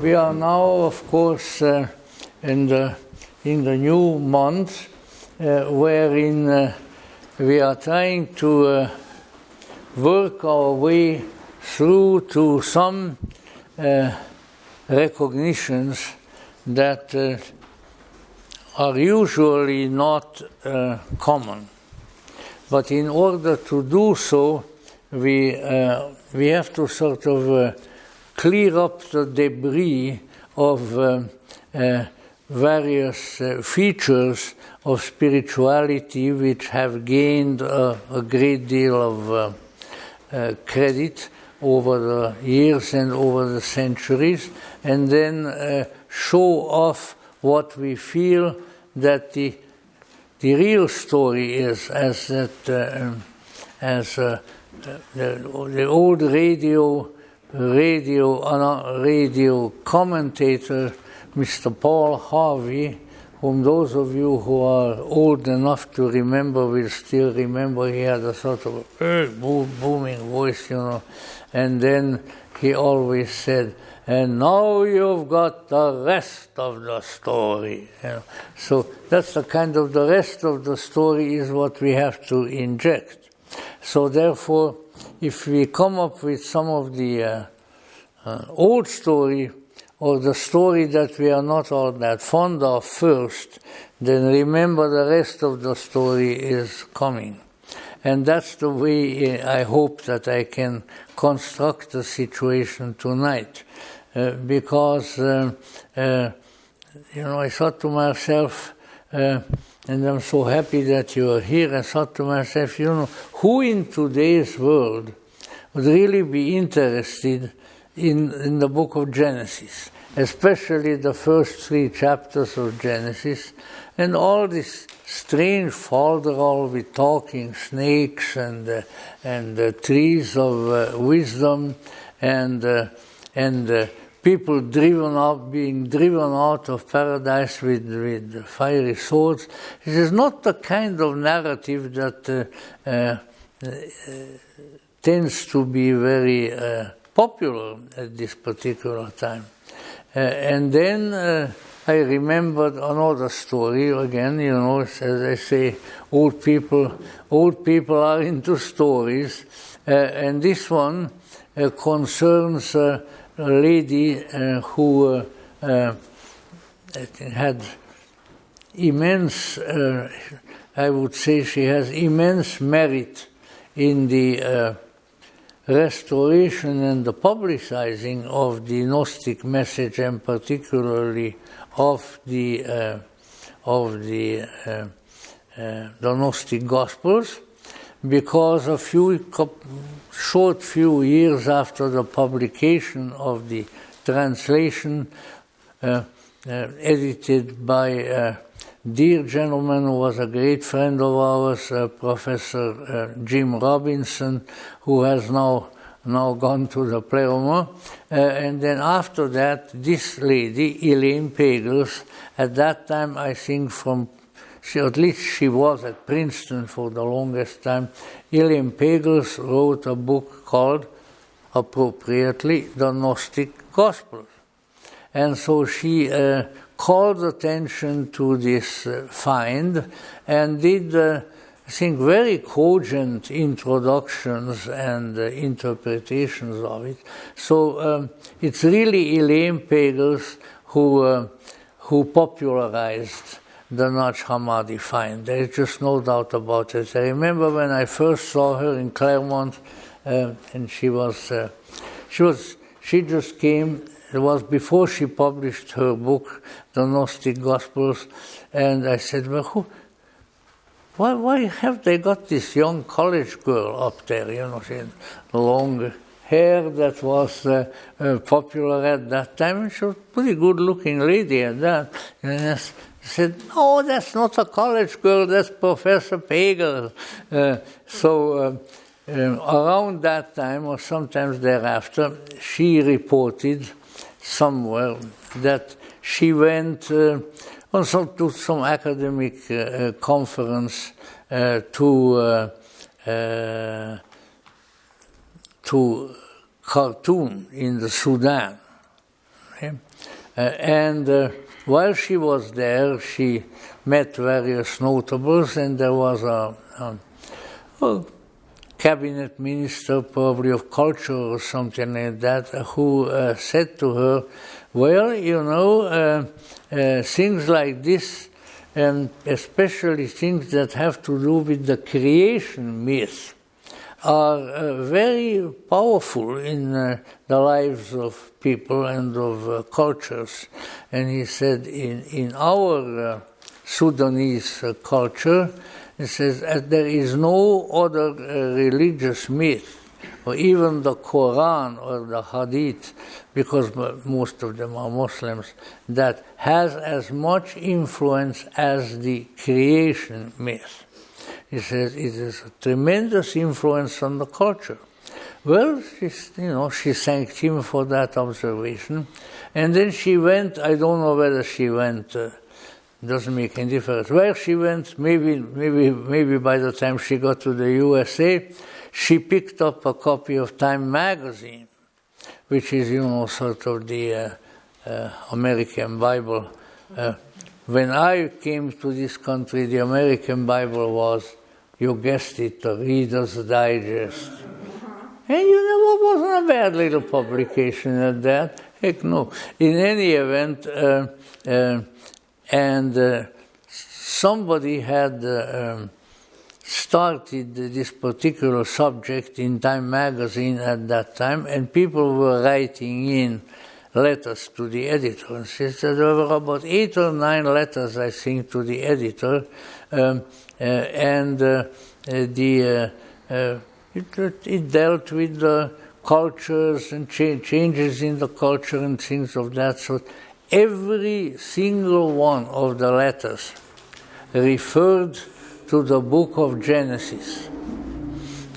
we are now, of course, in the new month, wherein we are trying to work our way through to some recognitions that are usually not common. But in order to do so, we have to sort of clear up the debris of various features of spirituality which have gained a great deal of credit over the years and over the centuries, and then show off what we feel that the real story is, as the old radio commentator, Mr. Paul Harvey, whom those of you who are old enough to remember will still remember. He had a sort of booming voice, and then he always said, "And now you've got the rest of the story." So that's the kind of the rest of the story is what we have to inject. So therefore, if we come up with some of the old story, or the story that we are not all that fond of first, then remember the rest of the story is coming. And that's the way I hope that I can construct the situation tonight. Because, I thought to myself, and I'm so happy that you are here, I thought to myself, who in today's world would really be interested in the book of Genesis, especially the first 3 chapters of Genesis, and all this strange folderol with talking snakes and trees of wisdom and people being driven out of paradise with fiery swords. This is not the kind of narrative that tends to be very popular at this particular time. And then I remembered another story again, as I say, old people are into stories, and this one concerns a lady who had immense, I would say she has immense merit in the restoration and the publicizing of the Gnostic message, and particularly of the Gnostic Gospels, because a short few years after the publication of the translation edited by a dear gentleman who was a great friend of ours, Professor Jim Robinson, who has now gone to the Pleroma. And then after that, this lady, Elaine Pagels, at that time I think at least she was at Princeton for the longest time, Elaine Pagels wrote a book called, appropriately, The Gnostic Gospels. And so she called attention to this find and did, I think, very cogent introductions and interpretations of it. So it's really Elaine Pagels who popularized the Naj Hammadi find. There is just no doubt about it. I remember when I first saw her in Claremont, and she just came. It was before she published her book, The Gnostic Gospels, and I said, well, why have they got this young college girl up there, she had long hair that was popular at that time, and she was a pretty good-looking lady at that. And I said, no, that's not a college girl, that's Professor Pagel. Around that time, or sometimes thereafter, she reported somewhere that she went to some academic conference to Khartoum in the Sudan. Okay? And while she was there, she met various notables, and there was a cabinet minister, probably of culture or something like that, who said to her, well, you know, things like this, and especially things that have to do with the creation myth, are very powerful in the lives of people and of cultures. And he said, in our Sudanese culture, he says there is no other religious myth, or even the Quran or the Hadith, because most of them are Muslims, that has as much influence as the creation myth. He says it is a tremendous influence on the culture. Well, she thanked him for that observation, and then she went. I don't know whether she went. Doesn't make any difference where she went. Maybe by the time she got to the USA, she picked up a copy of Time magazine, which is sort of the American Bible. When I came to this country, the American Bible was, you guessed it, the Reader's Digest. And it wasn't a bad little publication at that. Heck no. In any event, somebody had started this particular subject in Time magazine at that time, and people were writing in letters to the editor. And she said there were about 8 or 9 letters, I think, to the editor, it dealt with the cultures and changes in the culture and things of that sort. Every single one of the letters referred to the book of Genesis.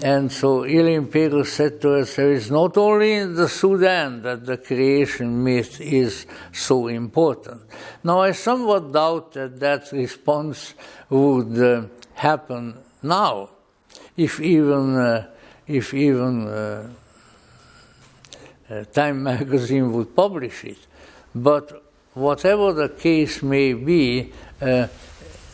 And so Elim Pegel said to us, there is not only in the Sudan that the creation myth is so important. Now, I somewhat doubt that response would happen now, if even Time magazine would publish it. But whatever the case may be,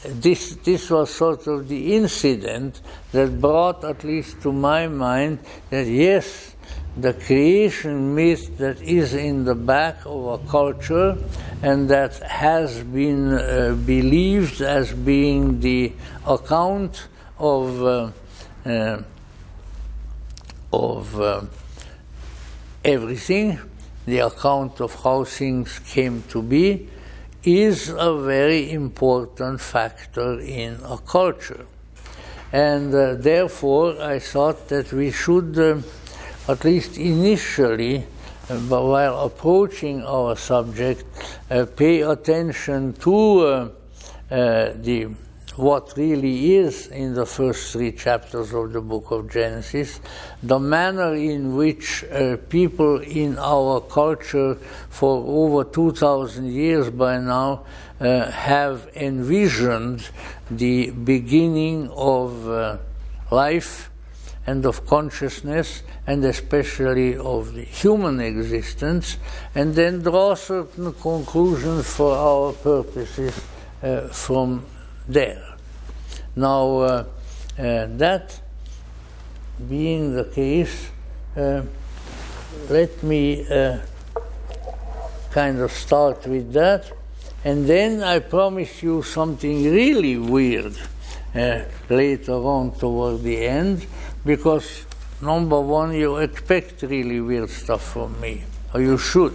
this was sort of the incident that brought, at least to my mind, that yes, the creation myth that is in the back of a culture and that has been believed as being the account of everything, the account of how things came to be, is a very important factor in a culture. And therefore, I thought that we should, at least initially, while approaching our subject, pay attention to what really is in the first 3 chapters of the book of Genesis, the manner in which people in our culture for over 2,000 years by now have envisioned the beginning of life and of consciousness, and especially of the human existence, and then draw certain conclusions for our purposes from there. Now, that being the case, let me kind of start with that, and then I promise you something really weird later on toward the end, because number one, you expect really weird stuff from me, or you should.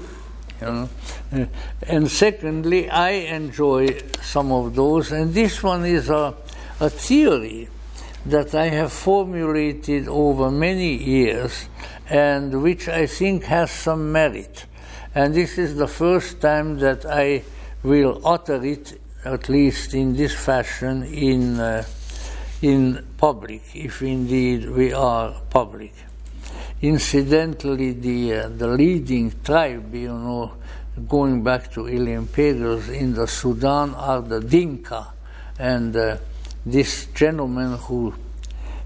And secondly, I enjoy some of those, and this one is a theory that I have formulated over many years and which I think has some merit. And this is the first time that I will utter it, at least in this fashion, in public, if indeed we are public. Incidentally, the leading tribe, going back to Elim Pegels in the Sudan, are the Dinka. And this gentleman who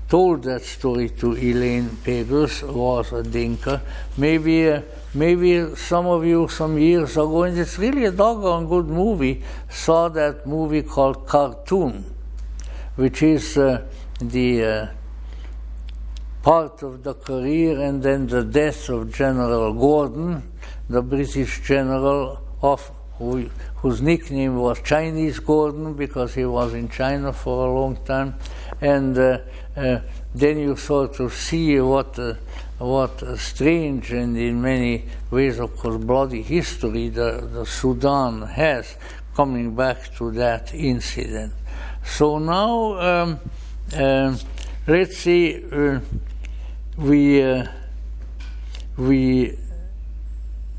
told that story to Elaine Pagels, was a Dinka. Maybe some of you some years ago, and it's really a doggone good movie, saw that movie called Cartoon, which is the part of the career and then the death of General Gordon, the British general whose nickname was Chinese Gordon because he was in China for a long time. And then you sort of see what a strange and in many ways, of course, bloody history the Sudan has, coming back to that incident. So now, let's see, we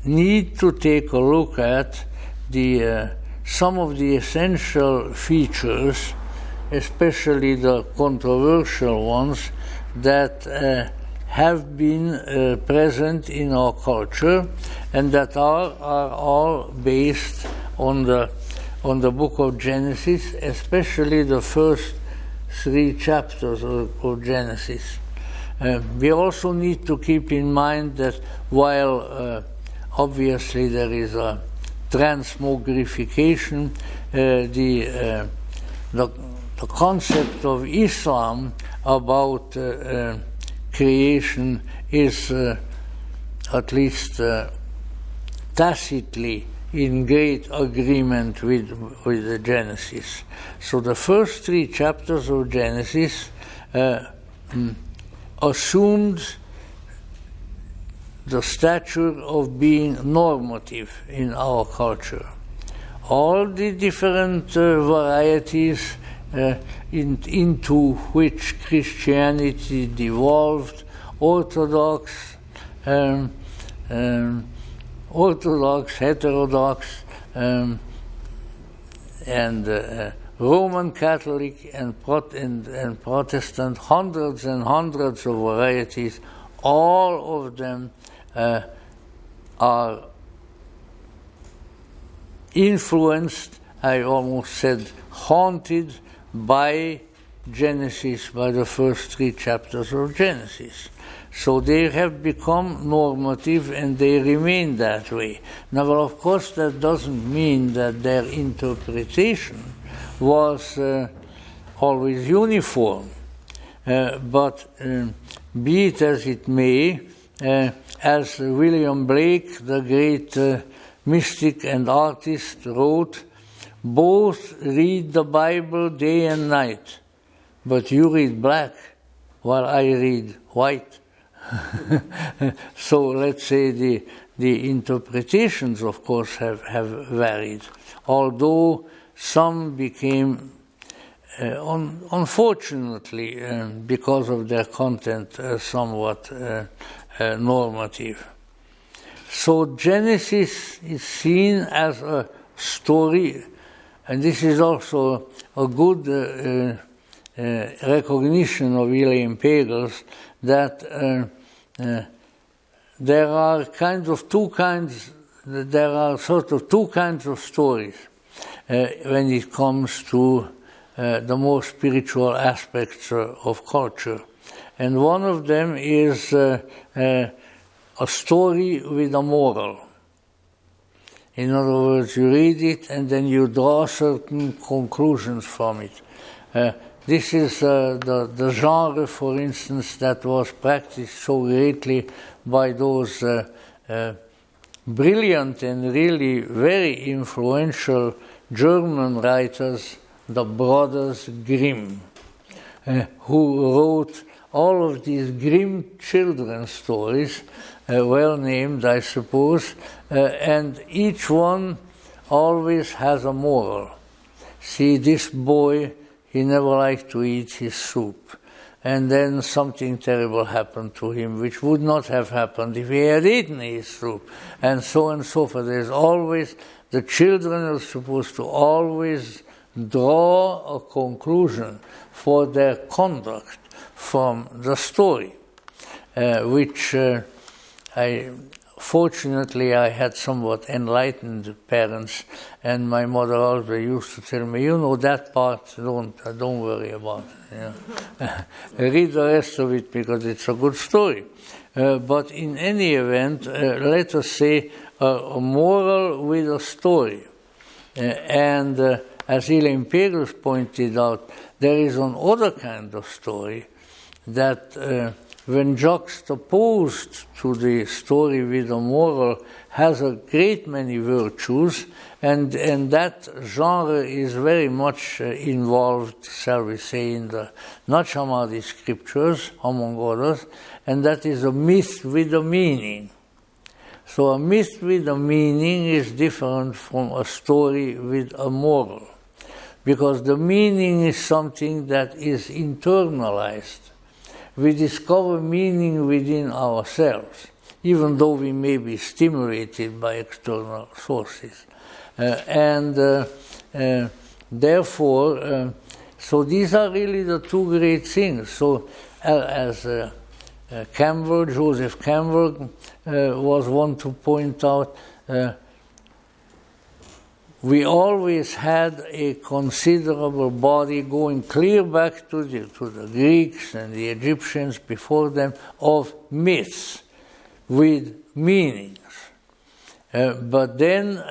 need to take a look at some of the essential features, especially the controversial ones, that have been present in our culture and that are all based on the book of Genesis, especially the first 3 chapters of Genesis. We also need to keep in mind that while obviously there is a transmogrification, the concept of Islam about creation is at least tacitly in great agreement with the Genesis. So the first 3 chapters of Genesis assumed the stature of being normative in our culture. All the different varieties into which Christianity devolved, Orthodox, heterodox, and Roman Catholic and Protestant, hundreds and hundreds of varieties, all of them are influenced, I almost said haunted, by Genesis, by the first 3 chapters of Genesis. So they have become normative and they remain that way. Now, well, of course, that doesn't mean that their interpretation was always uniform. But be it as it may, as William Blake, the great mystic and artist, wrote, both read the Bible day and night, but you read black while I read white. So let's say the interpretations, of course, have varied, although some became, unfortunately, because of their content, somewhat normative. So Genesis is seen as a story, and this is also a good recognition of Elaine Pagels, that there are sort of two kinds of stories when it comes to the more spiritual aspects of culture. And one of them is a story with a moral. In other words, you read it and then you draw certain conclusions from it. This is the genre, for instance, that was practiced so greatly by those brilliant and really very influential German writers, the Brothers Grimm, who wrote all of these Grimm children's stories, well named, I suppose, and each one always has a moral. See, this boy, he never liked to eat his soup, and then something terrible happened to him, which would not have happened if he had eaten his soup, and so forth. There's always, the children are supposed to always draw a conclusion for their conduct from the story, which I fortunately, I had somewhat enlightened parents, and my mother always used to tell me, that part, don't worry about it. Read the rest of it because it's a good story. But in any event, let us say a moral with a story. And as Elaine Pagels pointed out, there is another kind of story that when juxtaposed to the story with a moral has a great many virtues, and that genre is very much involved, shall we say, in the Nachamadi scriptures, among others, and that is a myth with a meaning. So a myth with a meaning is different from a story with a moral, because the meaning is something that is internalized. We discover meaning within ourselves, even though we may be stimulated by external sources. Therefore, so these are really the two great things. So as Joseph Campbell was one to point out, we always had a considerable body going clear back to the Greeks and the Egyptians before them of myths with meanings. But then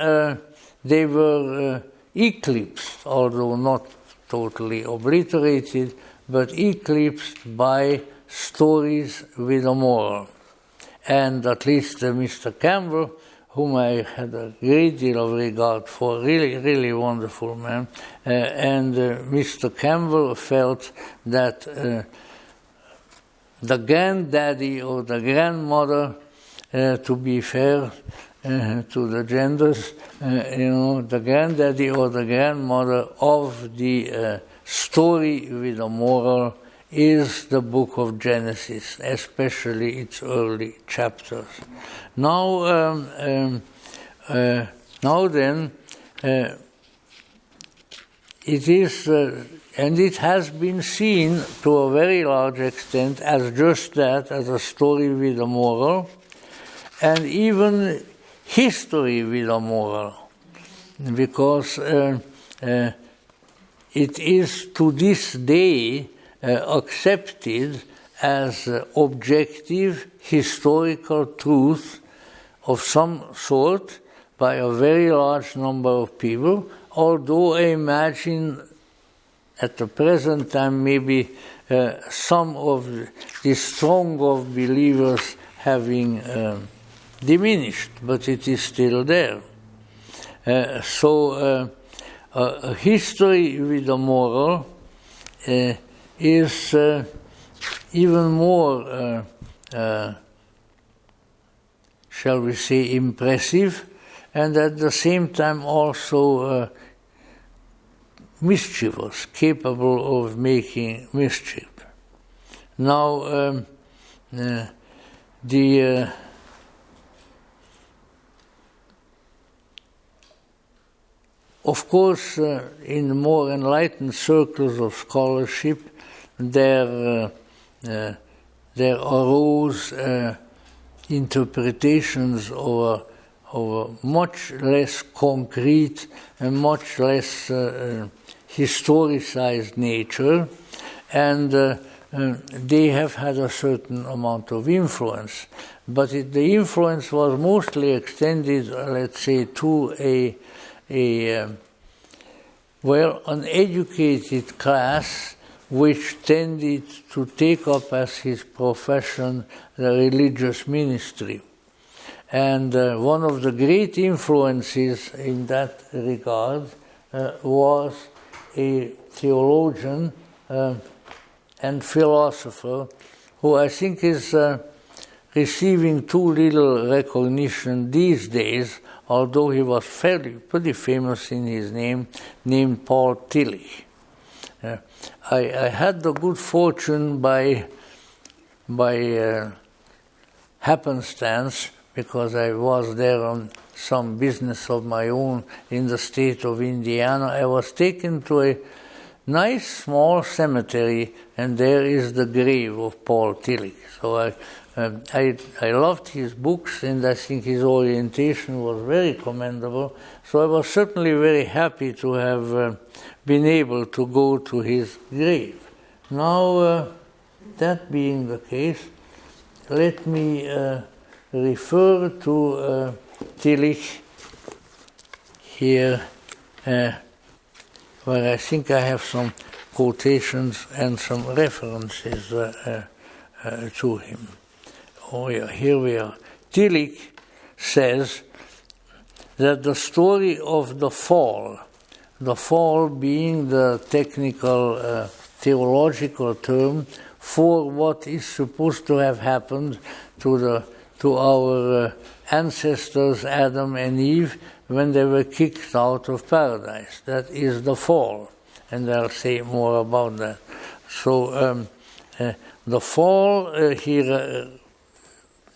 they were eclipsed, although not totally obliterated, but eclipsed by stories with a moral. And at least Mr. Campbell, whom I had a great deal of regard for, really, really wonderful man, and Mr. Campbell felt that the granddaddy or the grandmother, to be fair to the genders, the granddaddy or the grandmother of the story with a moral is the book of Genesis, especially its early chapters. Now then, it is, and it has been seen to a very large extent as just that, as a story with a moral, and even history with a moral, because it is to this day accepted as objective historical truth of some sort by a very large number of people, although I imagine at the present time maybe some of the strong of believers having diminished, but it is still there. So a history with a moral is even more, shall we say, impressive, and at the same time also mischievous, capable of making mischief. Now, of course, in more enlightened circles of scholarship, there arose interpretations of a much less concrete and much less historicized nature, and they have had a certain amount of influence. But the influence was mostly extended, let's say, to an educated class which tended to take up as his profession the religious ministry. And one of the great influences in that regard was a theologian and philosopher who I think is receiving too little recognition these days, although he was pretty famous in his name, named Paul Tillich. I had the good fortune by happenstance, because I was there on some business of my own in the state of Indiana. I was taken to a nice small cemetery, and there is the grave of Paul Tillich. So I loved his books, and I think his orientation was very commendable. So I was certainly very happy to have been able to go to his grave. Now, that being the case, let me refer to Tillich here, where I think I have some quotations and some references to him. Oh yeah, here we are. Tillich says that the story of the fall being the technical theological term for what is supposed to have happened to our ancestors Adam and Eve when they were kicked out of paradise. That is the fall, and I'll say more about that. So the fall here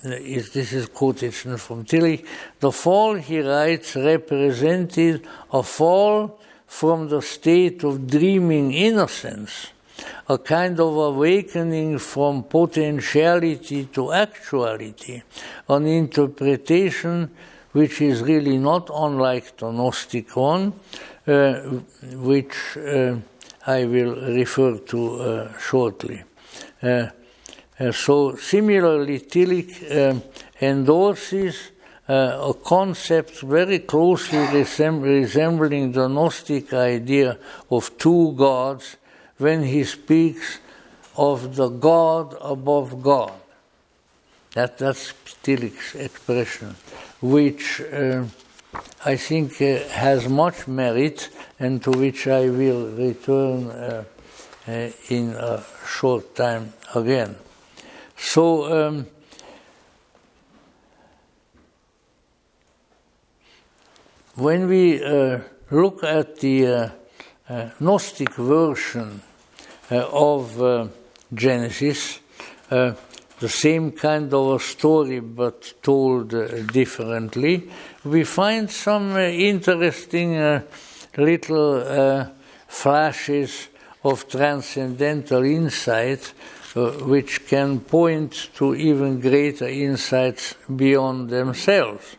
this is quotation from Tillich. The fall, he writes, represented a fall from the state of dreaming innocence, a kind of awakening from potentiality to actuality, an interpretation which is really not unlike the Gnostic one, which I will refer to shortly. So similarly, Tillich endorses a concept very closely resembling the Gnostic idea of two gods when he speaks of the God above God. That's Tillich's expression, which I think has much merit, and to which I will return in a short time again. So when we look at the Gnostic version of Genesis, the same kind of a story but told differently, we find some interesting little flashes of transcendental insight which can point to even greater insights beyond themselves.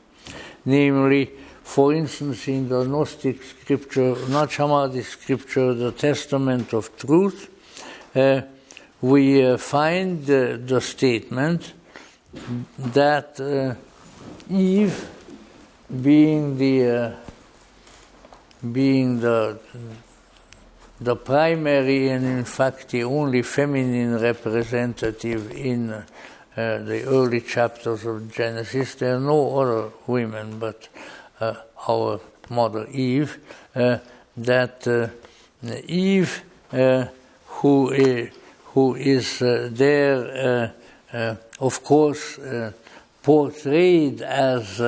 Namely, for instance, in the Gnostic scripture, Nachamadi scripture, the Testament of Truth, we find the statement that Eve, being the primary and in fact the only feminine representative in the early chapters of Genesis, there are no other women but our mother Eve, that Eve, who is there, of course, portrayed as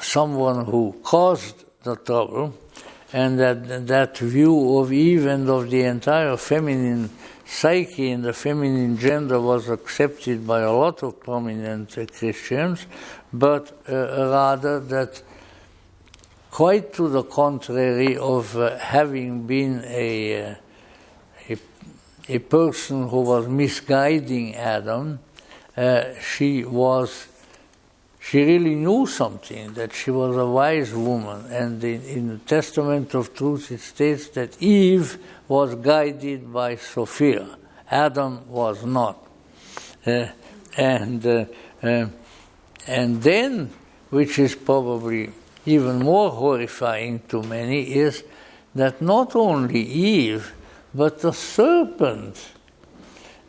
someone who caused the trouble, and that view of Eve and of the entire feminine psyche and the feminine gender was accepted by a lot of prominent Christians, but rather that, quite to the contrary of having been a person who was misguiding Adam, she really knew something, that she was a wise woman. And in the Testament of Truth it states that Eve was guided by Sophia. Adam was not. And then, which is probably even more horrifying to many, is that not only Eve, but the serpent,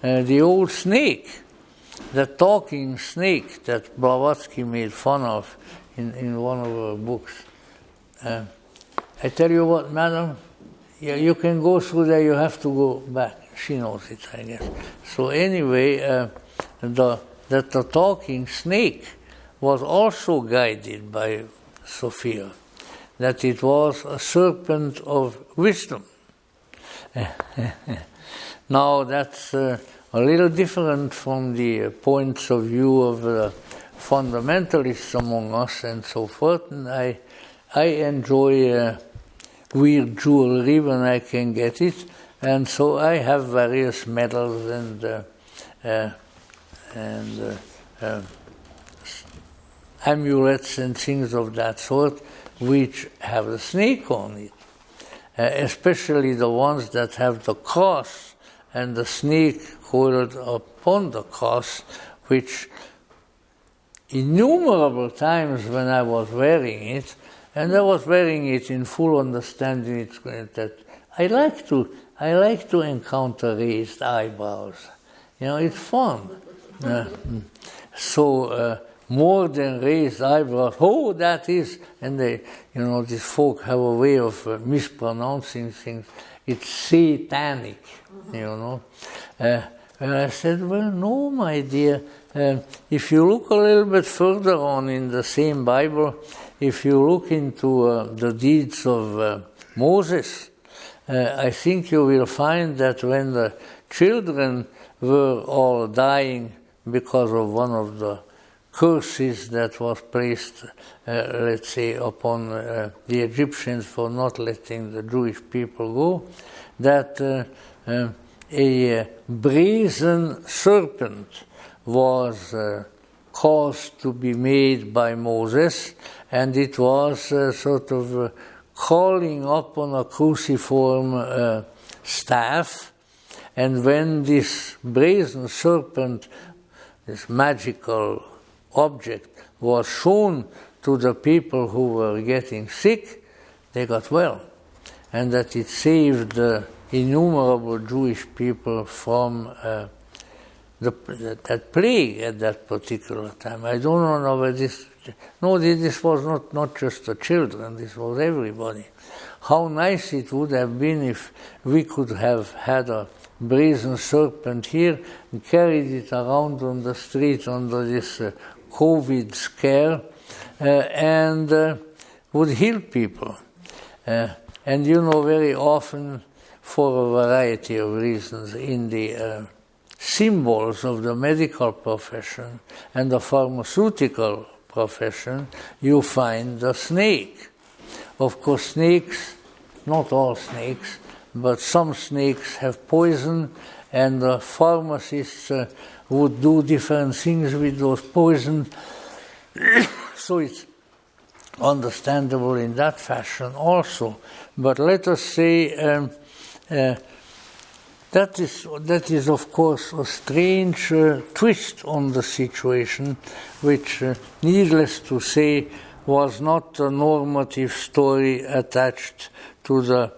the old snake, the talking snake that Blavatsky made fun of in one of her books. I tell you what, madam, you can go through there, you have to go back. She knows it, I guess. So anyway, that the talking snake was also guided by Sophia, that it was a serpent of wisdom. Now that's a little different from the points of view of the fundamentalists among us and so forth, and I enjoy weird jewelry when I can get it. And so I have various medals and amulets and things of that sort which have the snake on it. Especially the ones that have the cross and the snake coiled upon the cross, which innumerable times when I was wearing it, and I was wearing it in full understanding that I like to encounter raised eyebrows. It's fun. More than raised eyebrows. Oh, that is, and these folk have a way of mispronouncing things. It's satanic, And I said, well, no, my dear. If you look a little bit further on in the same Bible, if you look into the deeds of Moses, I think you will find that when the children were all dying because of one of the curses that was placed, let's say, upon the Egyptians for not letting the Jewish people go, that a brazen serpent was caused to be made by Moses, and it was sort of crawling up on a cruciform staff, and when this brazen serpent, this magical object, was shown to the people who were getting sick, they got well, and that it saved innumerable Jewish people from that plague at that particular time. I don't know whether this was not just the children, this was everybody. How nice it would have been if we could have had a brazen serpent here and carried it around on the street under this COVID scare and would heal people. And very often, for a variety of reasons, in the symbols of the medical profession and the pharmaceutical profession, you find the snake. Of course, snakes, not all snakes, but some snakes have poison, and the pharmacists would do different things with those poisons. So it's understandable in that fashion also. But let us say that is of course a strange twist on the situation, which, needless to say, was not a normative story attached to the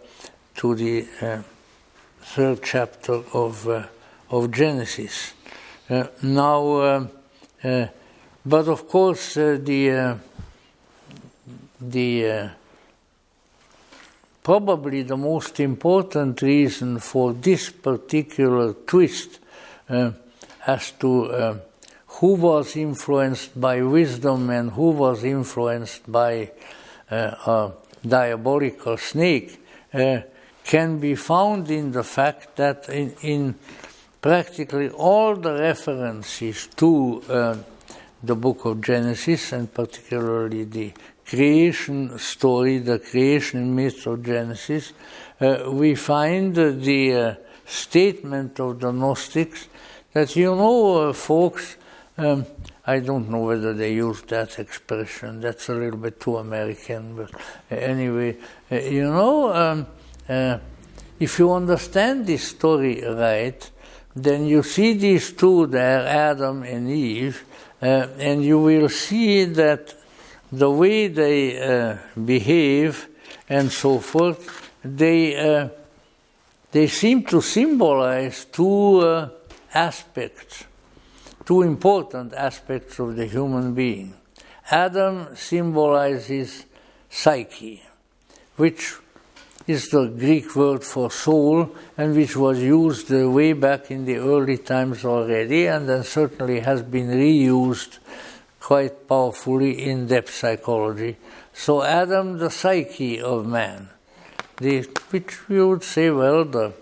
third chapter of Genesis. But of course probably the most important reason for this particular twist as to who was influenced by wisdom and who was influenced by a diabolical snake can be found in the fact that in practically all the references to the book of Genesis, and particularly the creation story, the creation myth of Genesis, we find the statement of the Gnostics that, folks, I don't know whether they use that expression, that's a little bit too American, but anyway, if you understand this story right, then you see these two there, Adam and Eve, and you will see that the way they behave and so forth, they seem to symbolize two important aspects of the human being. Adam symbolizes psyche, which is the Greek word for soul, and which was used way back in the early times already, and then certainly has been reused quite powerfully in depth psychology. So Adam, the psyche of man, which we would say, the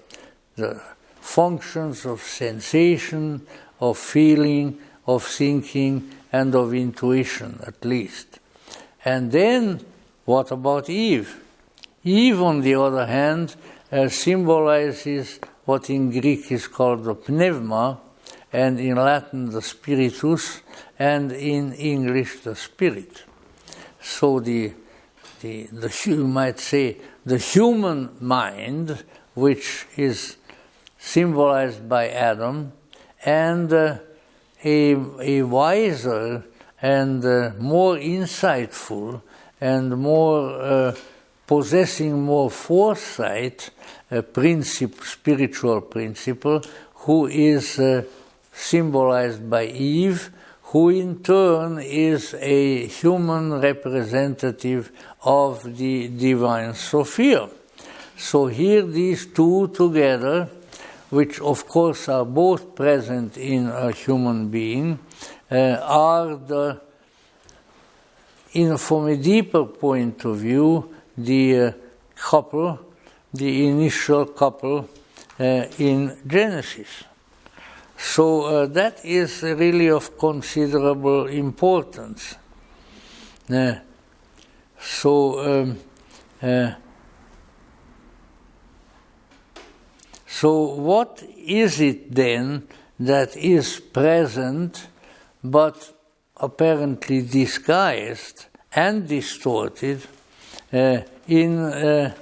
functions of sensation, of feeling, of thinking, and of intuition, at least. And then, what about Eve? Eve, on the other hand, symbolizes what in Greek is called the pneuma, and in Latin the spiritus, and in English the spirit. So you might say the human mind, which is symbolized by Adam, and a wiser and more insightful and more possessing more foresight spiritual principle, who is symbolized by Eve, who in turn is a human representative of the divine Sophia. So here these two together, which of course are both present in a human being, are from a deeper point of view, the couple, the initial couple in Genesis. So that is really of considerable importance. So what is it then that is present but apparently disguised and distorted in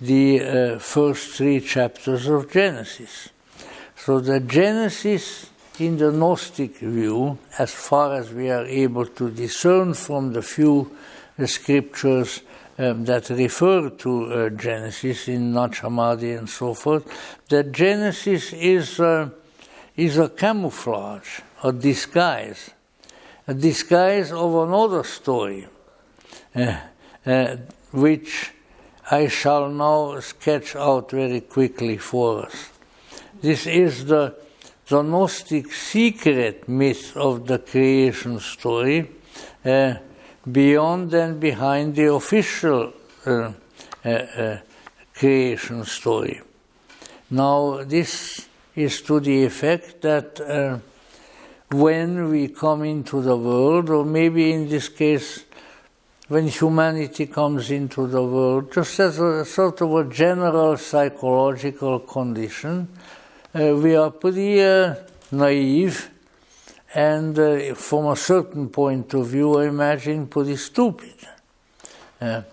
the first 3 chapters of Genesis? So the Genesis in the Gnostic view, as far as we are able to discern from the few scriptures that refer to Genesis in Nag Hammadi and so forth, that Genesis is a camouflage, a disguise of another story, which I shall now sketch out very quickly for us. This is the Gnostic secret myth of the creation story, beyond and behind the official creation story. Now, this is to the effect that when we come into the world, or maybe in this case, when humanity comes into the world, just as a sort of a general psychological condition, we are pretty naive and from a certain point of view, I imagine, pretty stupid. I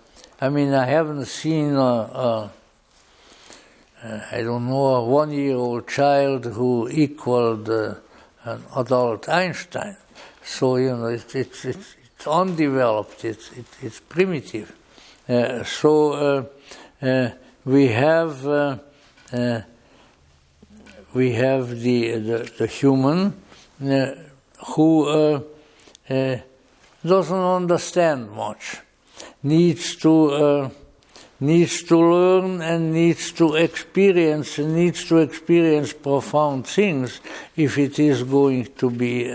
mean, I haven't seen I don't know, a 1-year-old child who equaled an adult Einstein. So, you know, it's undeveloped, it's primitive. So we have the human who doesn't understand much, needs to learn and needs to experience profound things if it is going to be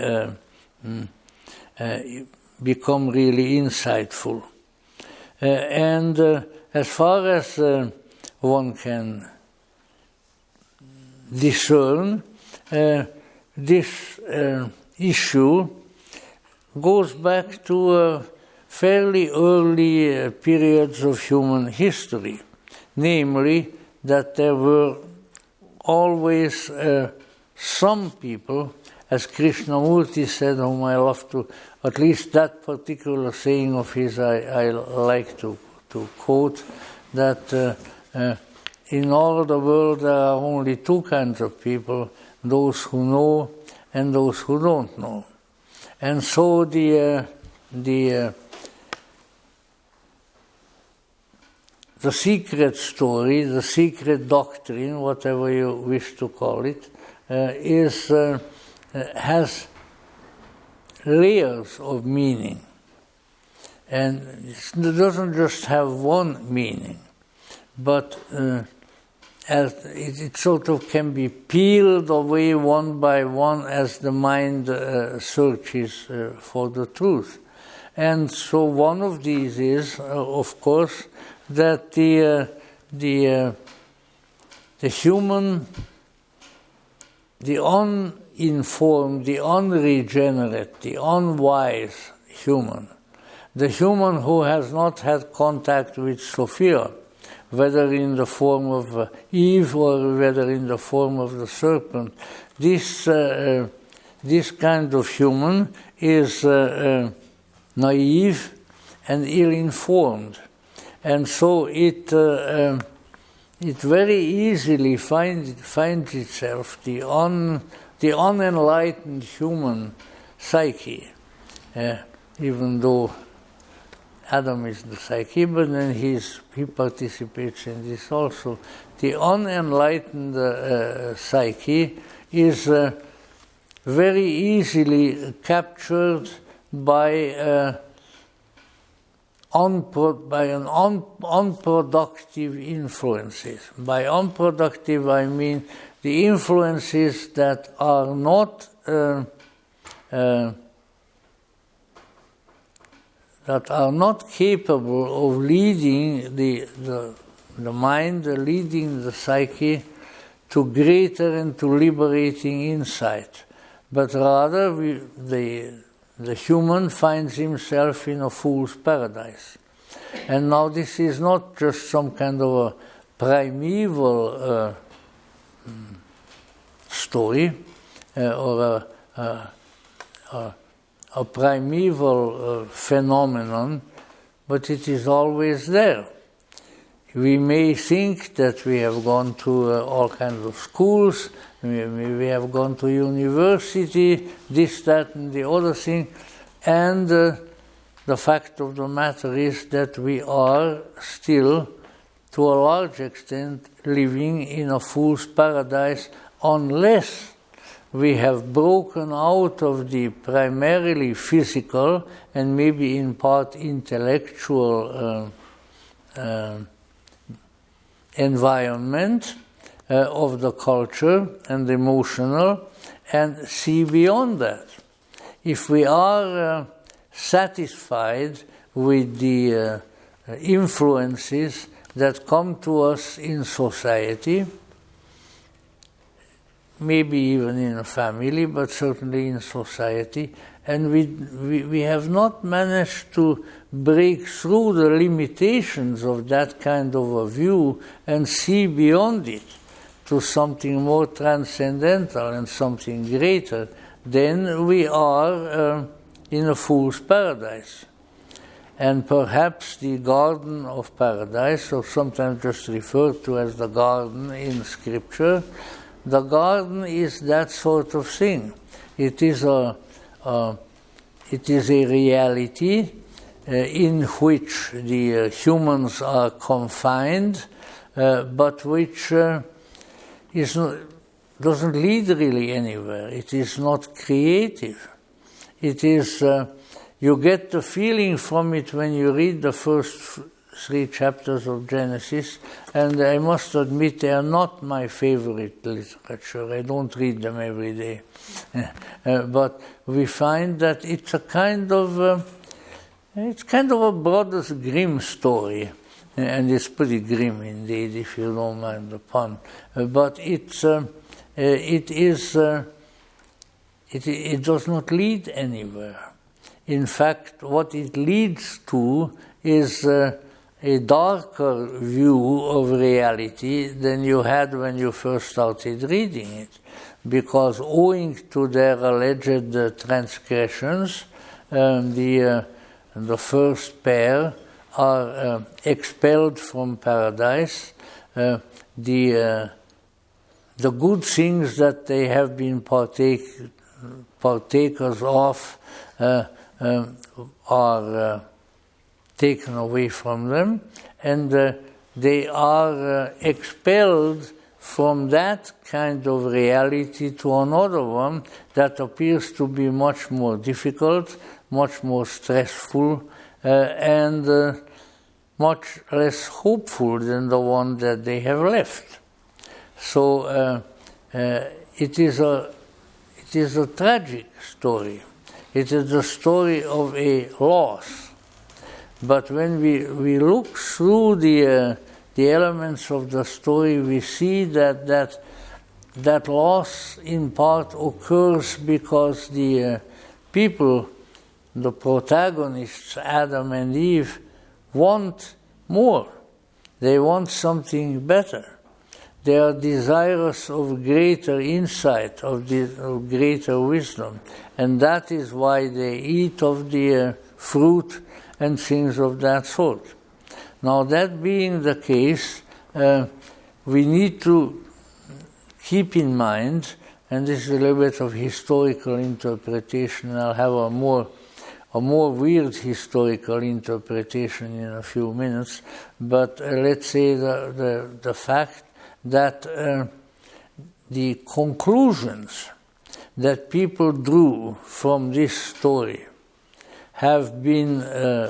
become really insightful. And as far as one can discern, this issue goes back to fairly early periods of human history, namely that there were always some people, as Krishnamurti said, whom I love to, at least that particular saying of his I like to quote, that in all the world there are only 2 kinds of people, those who know and those who don't know. And so the secret story, the secret doctrine, whatever you wish to call it, has layers of meaning. And it doesn't just have one meaning, but it sort of can be peeled away one by one as the mind searches for the truth. And so one of these is, of course, that the human, the uninformed, the unregenerate, the unwise human, the human who has not had contact with Sophia, whether in the form of Eve or whether in the form of the serpent. This kind of human is naive and ill-informed, and so it very easily finds itself, the unenlightened human psyche, even though Adam is the psyche, but then he participates in this also. The unenlightened psyche is very easily captured by unproductive influences. By unproductive, I mean the influences that are not capable of leading the mind, leading the psyche to greater and to liberating insight, but rather the human finds himself in a fool's paradise. And now this is not just some kind of a primeval story or a primeval phenomenon, but it is always there. We may think that we have gone to all kinds of schools, we have gone to university, this, that, and the other thing, and the fact of the matter is that we are still, to a large extent, living in a fool's paradise unless we have broken out of the primarily physical and maybe in part intellectual environment of the culture and emotional, and see beyond that. If we are satisfied with the influences that come to us in society, maybe even in a family, but certainly in society, and we have not managed to break through the limitations of that kind of a view and see beyond it to something more transcendental and something greater, then we are in a fool's paradise. And perhaps the Garden of Paradise, or sometimes just referred to as the garden in Scripture, the garden is that sort of thing. It is a reality in which the humans are confined, but which doesn't lead really anywhere. It is not creative. It is, you get the feeling from it when you read the first 3 chapters of Genesis, and I must admit they are not my favorite literature. I don't read them every day. But we find that it's a kind of a Brothers Grimm story, and it's pretty grim indeed, if you don't mind the pun. But it does not lead anywhere. In fact, what it leads to is a darker view of reality than you had when you first started reading it, because owing to their alleged transgressions, the first pair are expelled from paradise. The good things that they have been partakers of are taken away from them, and they are expelled from that kind of reality to another one that appears to be much more difficult, much more stressful, and much less hopeful than the one that they have left. So it is a tragic story. It is the story of a loss. But when we look through the elements of the story, we see that loss in part occurs because the people, the protagonists, Adam and Eve, want more. They want something better. They are desirous of greater insight, of greater wisdom. And that is why they eat of the fruit and things of that sort. Now, that being the case, we need to keep in mind, and this is a little bit of historical interpretation. I'll have a more weird historical interpretation in a few minutes, but let's say the fact that the conclusions that people drew from this story have been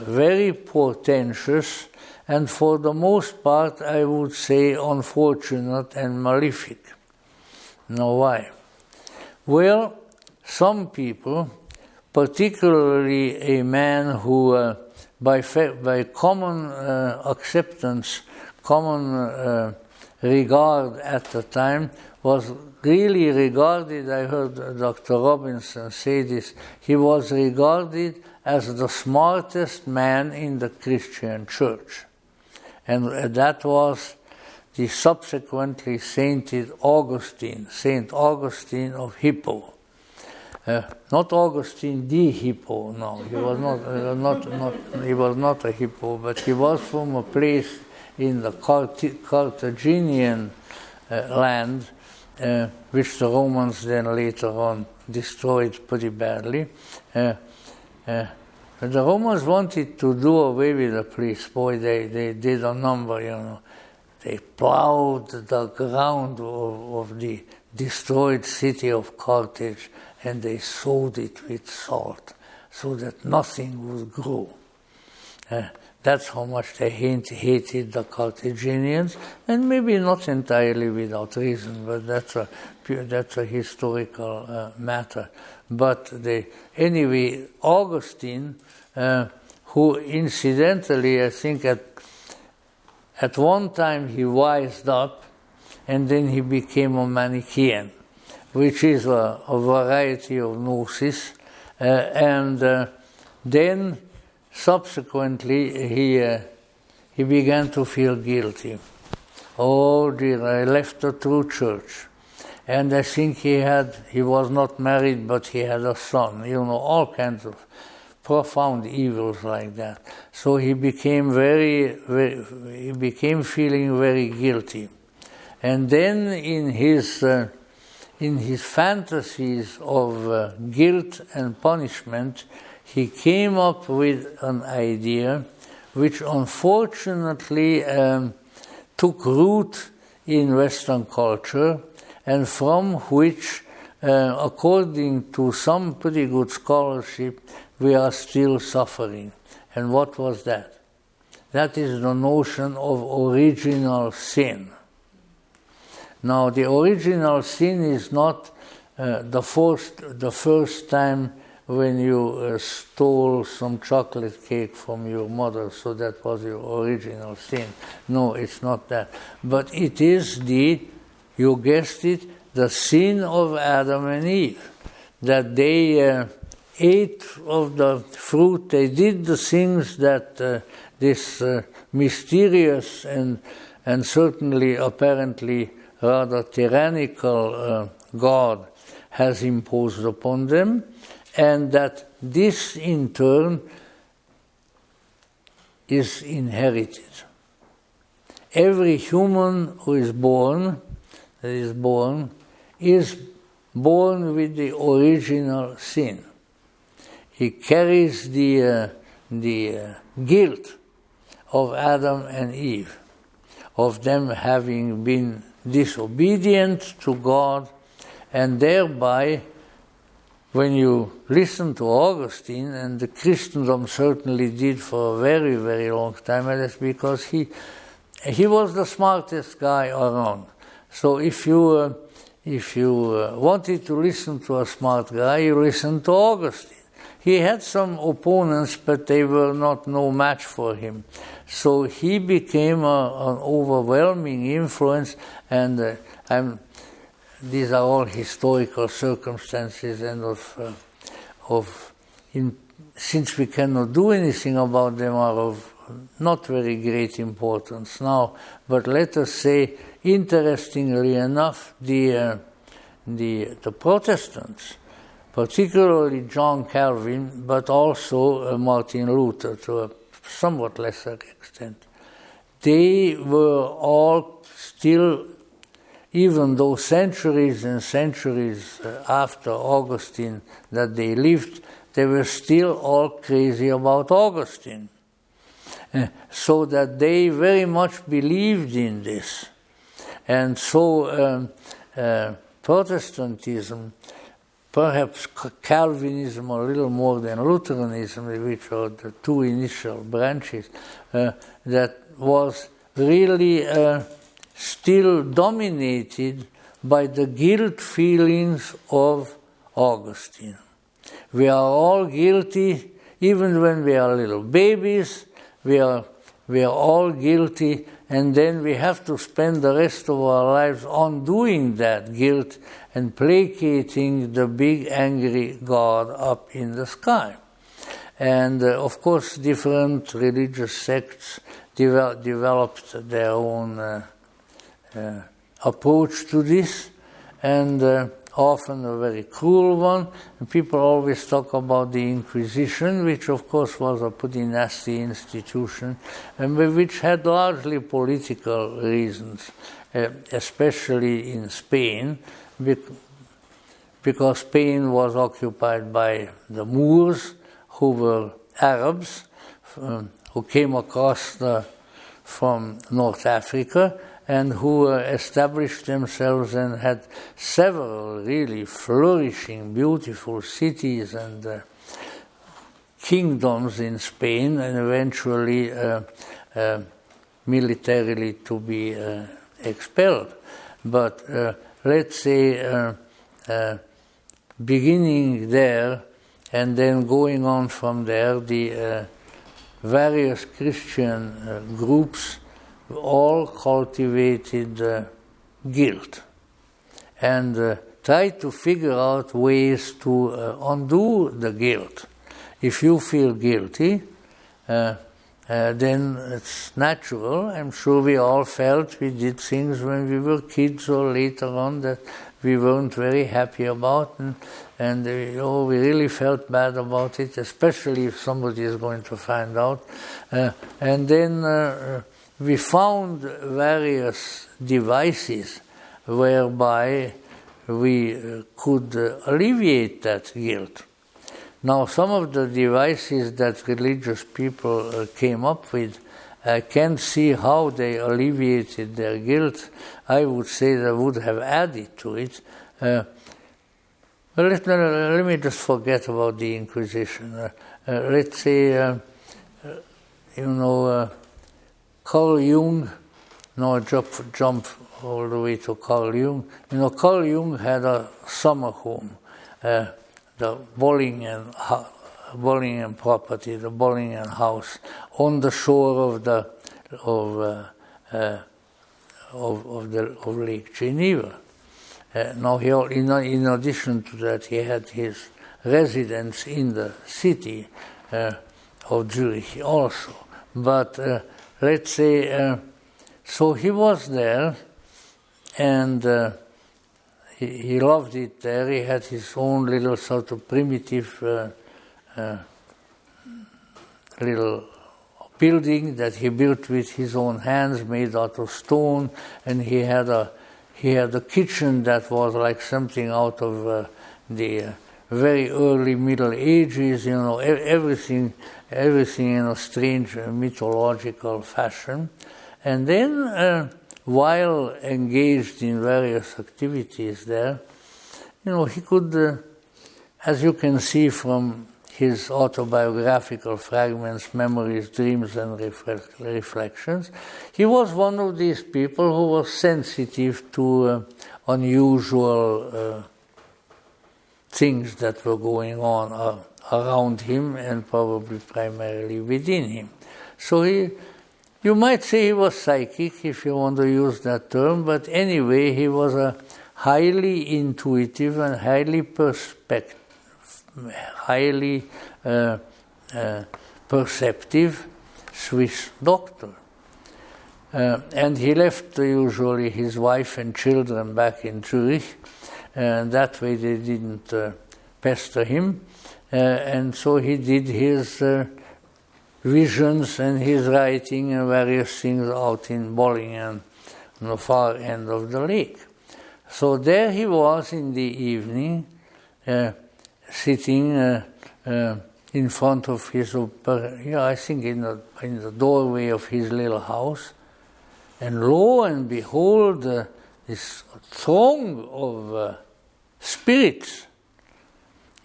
very portentous and for the most part, I would say, unfortunate and malefic. Now, why? Well, some people, particularly a man who, by common acceptance, common regard at the time, was really regarded, I heard Dr. Robinson say this, he was regarded as the smartest man in the Christian church. And that was the subsequently sainted Augustine, Saint Augustine of Hippo. Not Augustine the Hippo, no, he was not a Hippo, but he was from a place in the Carthaginian land, which the Romans then later on destroyed pretty badly. The Romans wanted to do away with the place. Boy, they did a number, you know. They plowed the ground of the destroyed city of Carthage, and they sowed it with salt, so that nothing would grow. That's how much they hated the Carthaginians, and maybe not entirely without reason, but that's a historical matter. But anyway, Augustine, who incidentally, I think at one time he wised up, and then he became a Manichaean, which is a variety of gnosis, and then subsequently he began to feel guilty. Oh dear, I left the true church. And I think he was not married, but he had a son, you know, all kinds of profound evils like that. So he became feeling very guilty. And then in his fantasies of guilt and punishment, he came up with an idea which unfortunately took root in Western culture, and from which, according to some pretty good scholarship, we are still suffering. And what was that? That is the notion of original sin. Now, the original sin is not the first time when you stole some chocolate cake from your mother, so that was your original sin. No, it's not that. But it is you guessed it, the sin of Adam and Eve, that they ate of the fruit, they did the things that this mysterious and certainly apparently rather tyrannical God has imposed upon them, and that this in turn is inherited. Every human who is born is born with the original sin. He carries the guilt of Adam and Eve, of them having been disobedient to God, and thereby, when you listen to Augustine, and the Christendom certainly did for a very, very long time, and that's because he was the smartest guy around. So if you wanted to listen to a smart guy, you listened to Augustine. He had some opponents, but they were no match for him. So he became an overwhelming influence, and these are all historical circumstances, and since we cannot do anything about them, are of not very great importance now, but let us say, interestingly enough, the Protestants, particularly John Calvin, but also Martin Luther to a somewhat lesser extent, they were all still, even though centuries and centuries after Augustine that they lived, they were still all crazy about Augustine. So that they very much believed in this. And so Protestantism, perhaps Calvinism a little more than Lutheranism, which are the two initial branches, that was really still dominated by the guilt feelings of Augustine. We are all guilty, even when we are little babies, we are all guilty, and then we have to spend the rest of our lives undoing that guilt and placating the big angry God up in the sky. And of course, different religious sects developed their own approach to this, and often a very cruel one. And people always talk about the Inquisition, which of course was a pretty nasty institution, and which had largely political reasons, especially in Spain, because Spain was occupied by the Moors, who were Arabs, who came across from North Africa, and who established themselves and had several really flourishing, beautiful cities and kingdoms in Spain, and eventually militarily to be expelled. But let's say beginning there and then going on from there, the various Christian groups all cultivated guilt and tried to figure out ways to undo the guilt. If you feel guilty, then it's natural. I'm sure we all felt we did things when we were kids or later on that we weren't very happy about, and we really felt bad about it, especially if somebody is going to find out. And then we found various devices whereby we could alleviate that guilt. Now, some of the devices that religious people came up with, I can't see how they alleviated their guilt. I would say they would have added to it. Let me just forget about the Inquisition. Let's say, Carl Jung, jump all the way to Carl Jung. Carl Jung had a summer home, the Bollingen property, the Bollingen house, on the shore of Lake Geneva. Now, in addition to that, he had his residence in the city of Zurich also. But let's say, so he was there, and he loved it there. He had his own little sort of primitive little building that he built with his own hands, made out of stone, and he had a kitchen that was like something out of the very early Middle Ages, everything in a strange mythological fashion. And then, while engaged in various activities there, he could, as you can see from his autobiographical fragments, Memories, Dreams, and Reflections, he was one of these people who was sensitive to unusual things that were going on around him and probably primarily within him. So you might say he was psychic, if you want to use that term, but anyway, he was a highly intuitive and highly perceptive Swiss doctor. And he left usually his wife and children back in Zurich, and that way they didn't pester him. And so he did his visions and his writing and various things out in Bollingen, on the far end of the lake. So there he was in the evening, sitting in front of his, I think in the doorway of his little house, and lo and behold, this throng of spirits.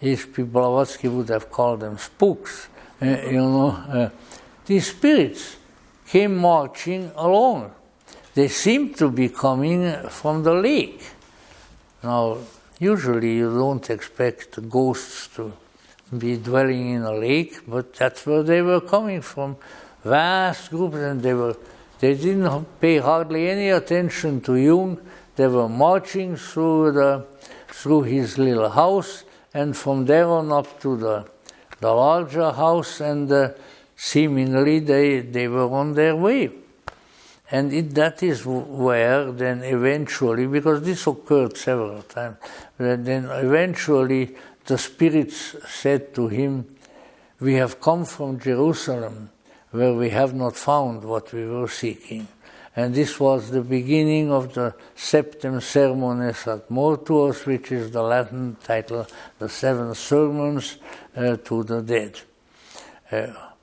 These people, Blavatsky would have called them spooks. These spirits came marching along. They seemed to be coming from the lake. Now, usually you don't expect ghosts to be dwelling in a lake, but that's where they were coming from. Vast groups, and they didn't pay hardly any attention to Jung. They were marching through his little house, and from there on up to the larger house, and seemingly they were on their way. And that is where then eventually, because this occurred several times, then eventually the spirits said to him, "We have come from Jerusalem, where we have not found what we were seeking." And this was the beginning of the Septem Sermones ad Mortuos, which is the Latin title, the 7 Sermons to the Dead,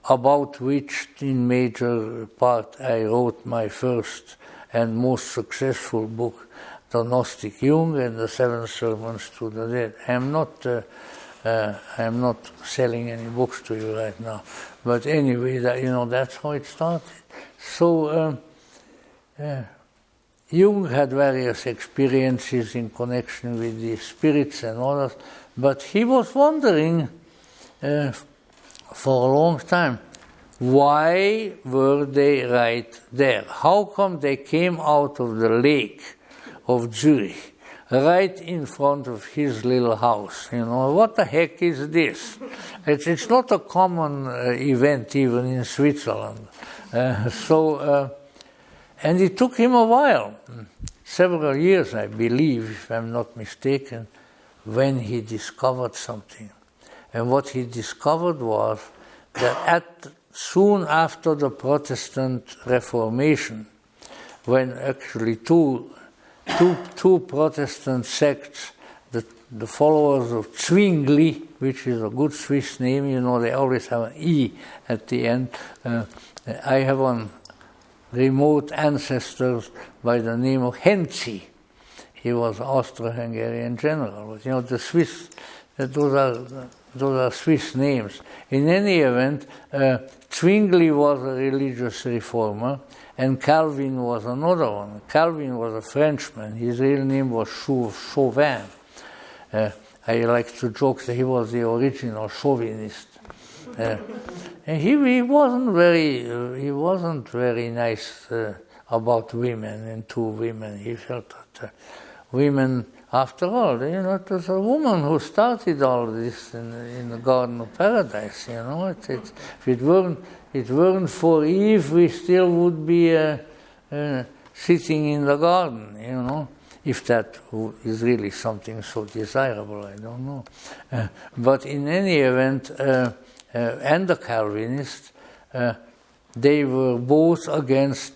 about which in major part I wrote my first and most successful book, the Gnostic Jung and the 7 Sermons to the Dead. I am not selling any books to you right now, but anyway, that's how it started. So Jung had various experiences in connection with the spirits and others, but he was wondering for a long time, why were they right there? How come they came out of the lake of Zurich right in front of his little house? What the heck is this? It's not a common event even in Switzerland. And it took him a while, several years, I believe, if I'm not mistaken, when he discovered something. And what he discovered was that soon after the Protestant Reformation, when actually two Protestant sects, the followers of Zwingli, which is a good Swiss name, they always have an E at the end. I have one remote ancestors by the name of Henzi. He was Austro-Hungarian general. But, the Swiss, those are Swiss names. In any event, Zwingli was a religious reformer, and Calvin was another one. Calvin was a Frenchman. His real name was Chauvin. I like to joke that he was the original chauvinist. And he wasn't very nice about women and to women. He felt that women, after all, it was a woman who started all this in the Garden of Paradise. If it weren't for Eve, we still would be sitting in the garden. If that is really something so desirable, I don't know. But in any event. And the Calvinists, they were both against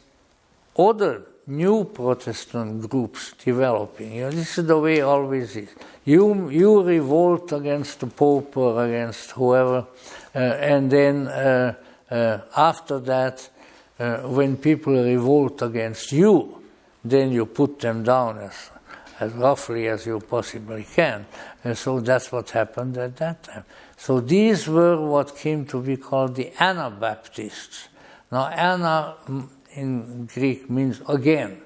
other new Protestant groups developing. This is the way it always is. You revolt against the Pope or against whoever, and then after that, when people revolt against you, then you put them down as roughly as you possibly can. And so that's what happened at that time. So these were what came to be called the Anabaptists. Now, Ana in Greek means again.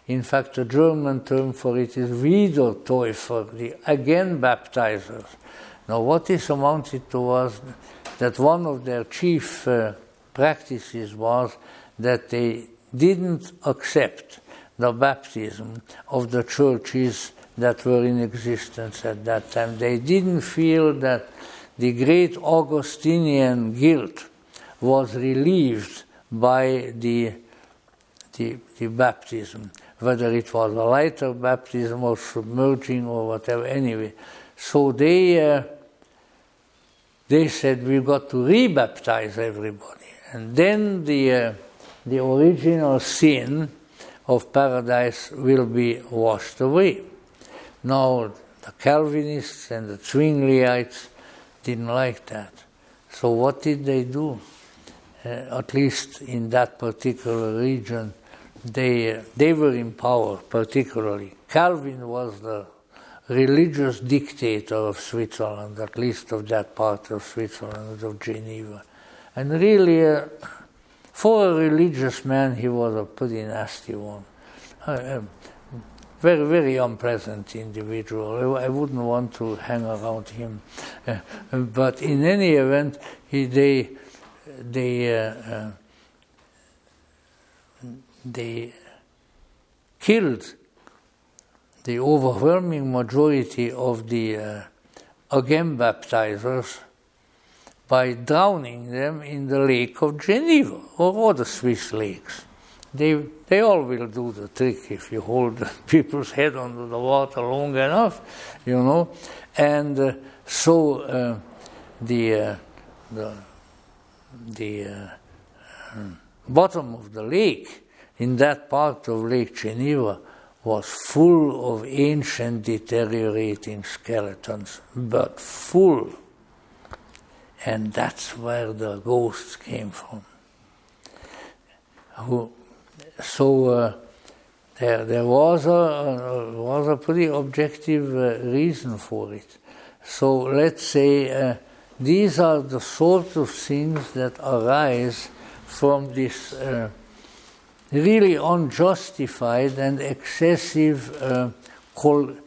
In fact, the German term for it is Wiedertäufer, the again baptizers. Now, what this amounted to was that one of their chief practices was that they didn't accept the baptism of the churches that were in existence at that time. They didn't feel that the great Augustinian guilt was relieved by the baptism, whether it was a lighter baptism or submerging or whatever. Anyway, so they said we've got to rebaptize everybody, and then the original sin of paradise will be washed away. Now the Calvinists and the Zwingliites didn't like that. So what did they do? At least in that particular region, they were in power particularly. Calvin was the religious dictator of Switzerland, at least of that part of Switzerland, of Geneva. And really, for a religious man, he was a pretty nasty one. Very, very unpleasant individual. I wouldn't want to hang around him. But in any event, they killed the overwhelming majority of the again baptizers by drowning them in the Lake of Geneva or other Swiss lakes. They all will do the trick if you hold people's head under the water long enough, you know. And so the bottom of the lake in that part of Lake Geneva was full of ancient deteriorating skeletons, but full. And that's where the ghosts came from. So there was a pretty objective reason for it. So let's say these are the sort of things that arise from this really unjustified and excessive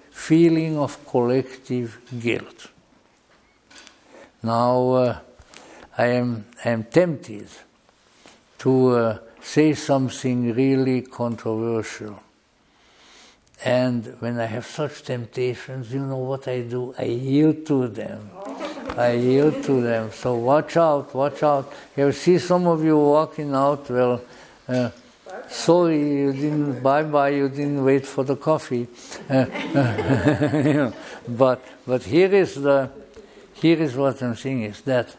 feeling of collective guilt. Now I am tempted to say something really controversial. And when I have such temptations, you know what I do? I yield to them. I yield to them. So watch out, watch out. You see some of you walking out, well, sorry, you didn't, bye-bye, you didn't wait for the coffee. You know, but here is what I'm saying is that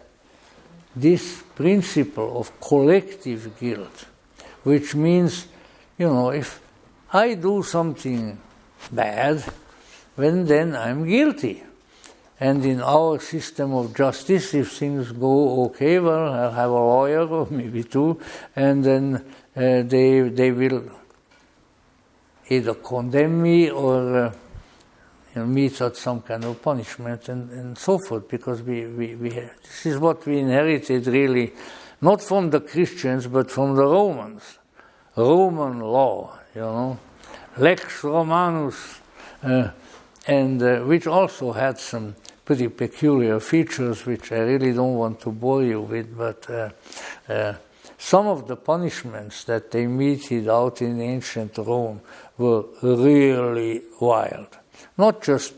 this principle of collective guilt, which means, you know, if I do something bad, then I'm guilty. And in our system of justice, if things go okay, well, I'll have a lawyer or maybe two, and then they will either condemn me or mete out some kind of punishment and so forth, because we have, this is what we inherited really, not from the Christians, but from the Romans. Roman law, you know, Lex Romanus, and which also had some pretty peculiar features, which I really don't want to bore you with, but some of the punishments that they meted out in ancient Rome were really wild. Not just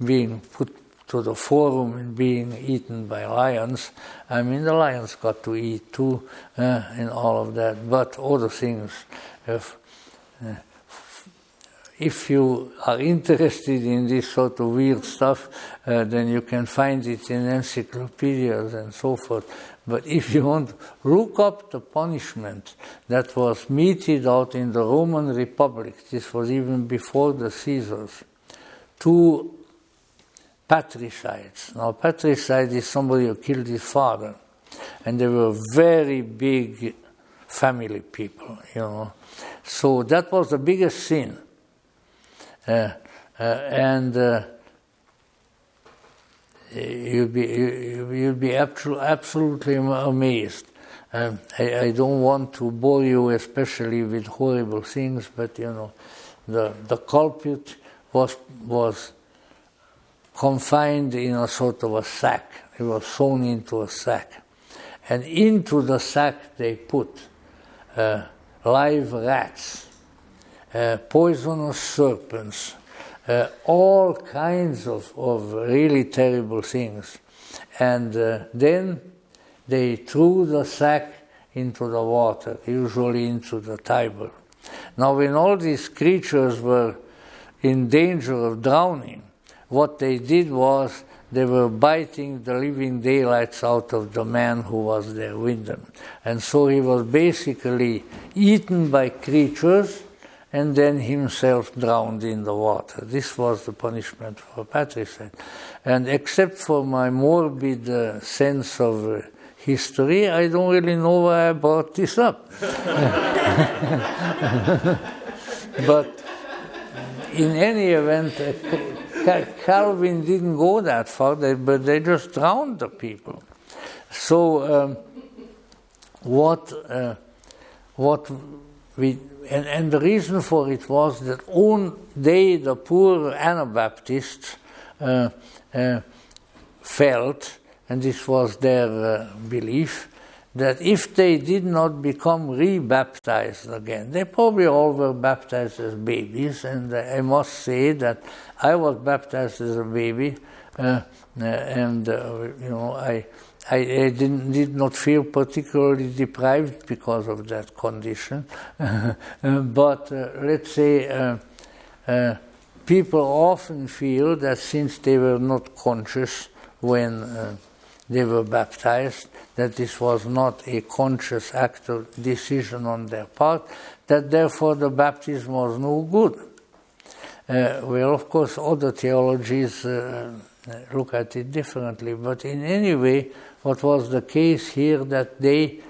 being put to the forum and being eaten by lions. I mean, the lions got to eat too, and all of that, but other things. If you are interested in this sort of weird stuff, then you can find it in encyclopedias and so forth. But if you want, look up the punishment that was meted out in the Roman Republic. This was even before the Caesars. To patricides. Now, patricide is somebody who killed his father, and they were very big family people, you know. So that was the biggest sin. And you'll be absolutely amazed. I don't want to bore you, especially with horrible things, but you know, the culprit was confined in a sort of a sack. He was sewn into a sack, and into the sack they put live rats, poisonous serpents, all kinds of really terrible things. And then they threw the sack into the water, usually into the Tiber. Now, when all these creatures were in danger of drowning, what they did was they were biting the living daylights out of the man who was there with them. And so he was basically eaten by creatures and then himself drowned in the water. This was the punishment for patricide. And except for my morbid sense of history, I don't really know why I brought this up. But in any event, Calvin didn't go that far, but they just drowned the people. So what we and the reason for it was that they, the poor Anabaptists, felt, and this was their belief, that if they did not become rebaptized again, they probably all were baptized as babies, and I must say that I was baptized as a baby, I did not feel particularly deprived because of that condition. But let's say people often feel that since they were not conscious when they were baptized, that this was not a conscious act or decision on their part, that therefore the baptism was no good. Well, of course, other theologies look at it differently, but in any way, what was the case here, that they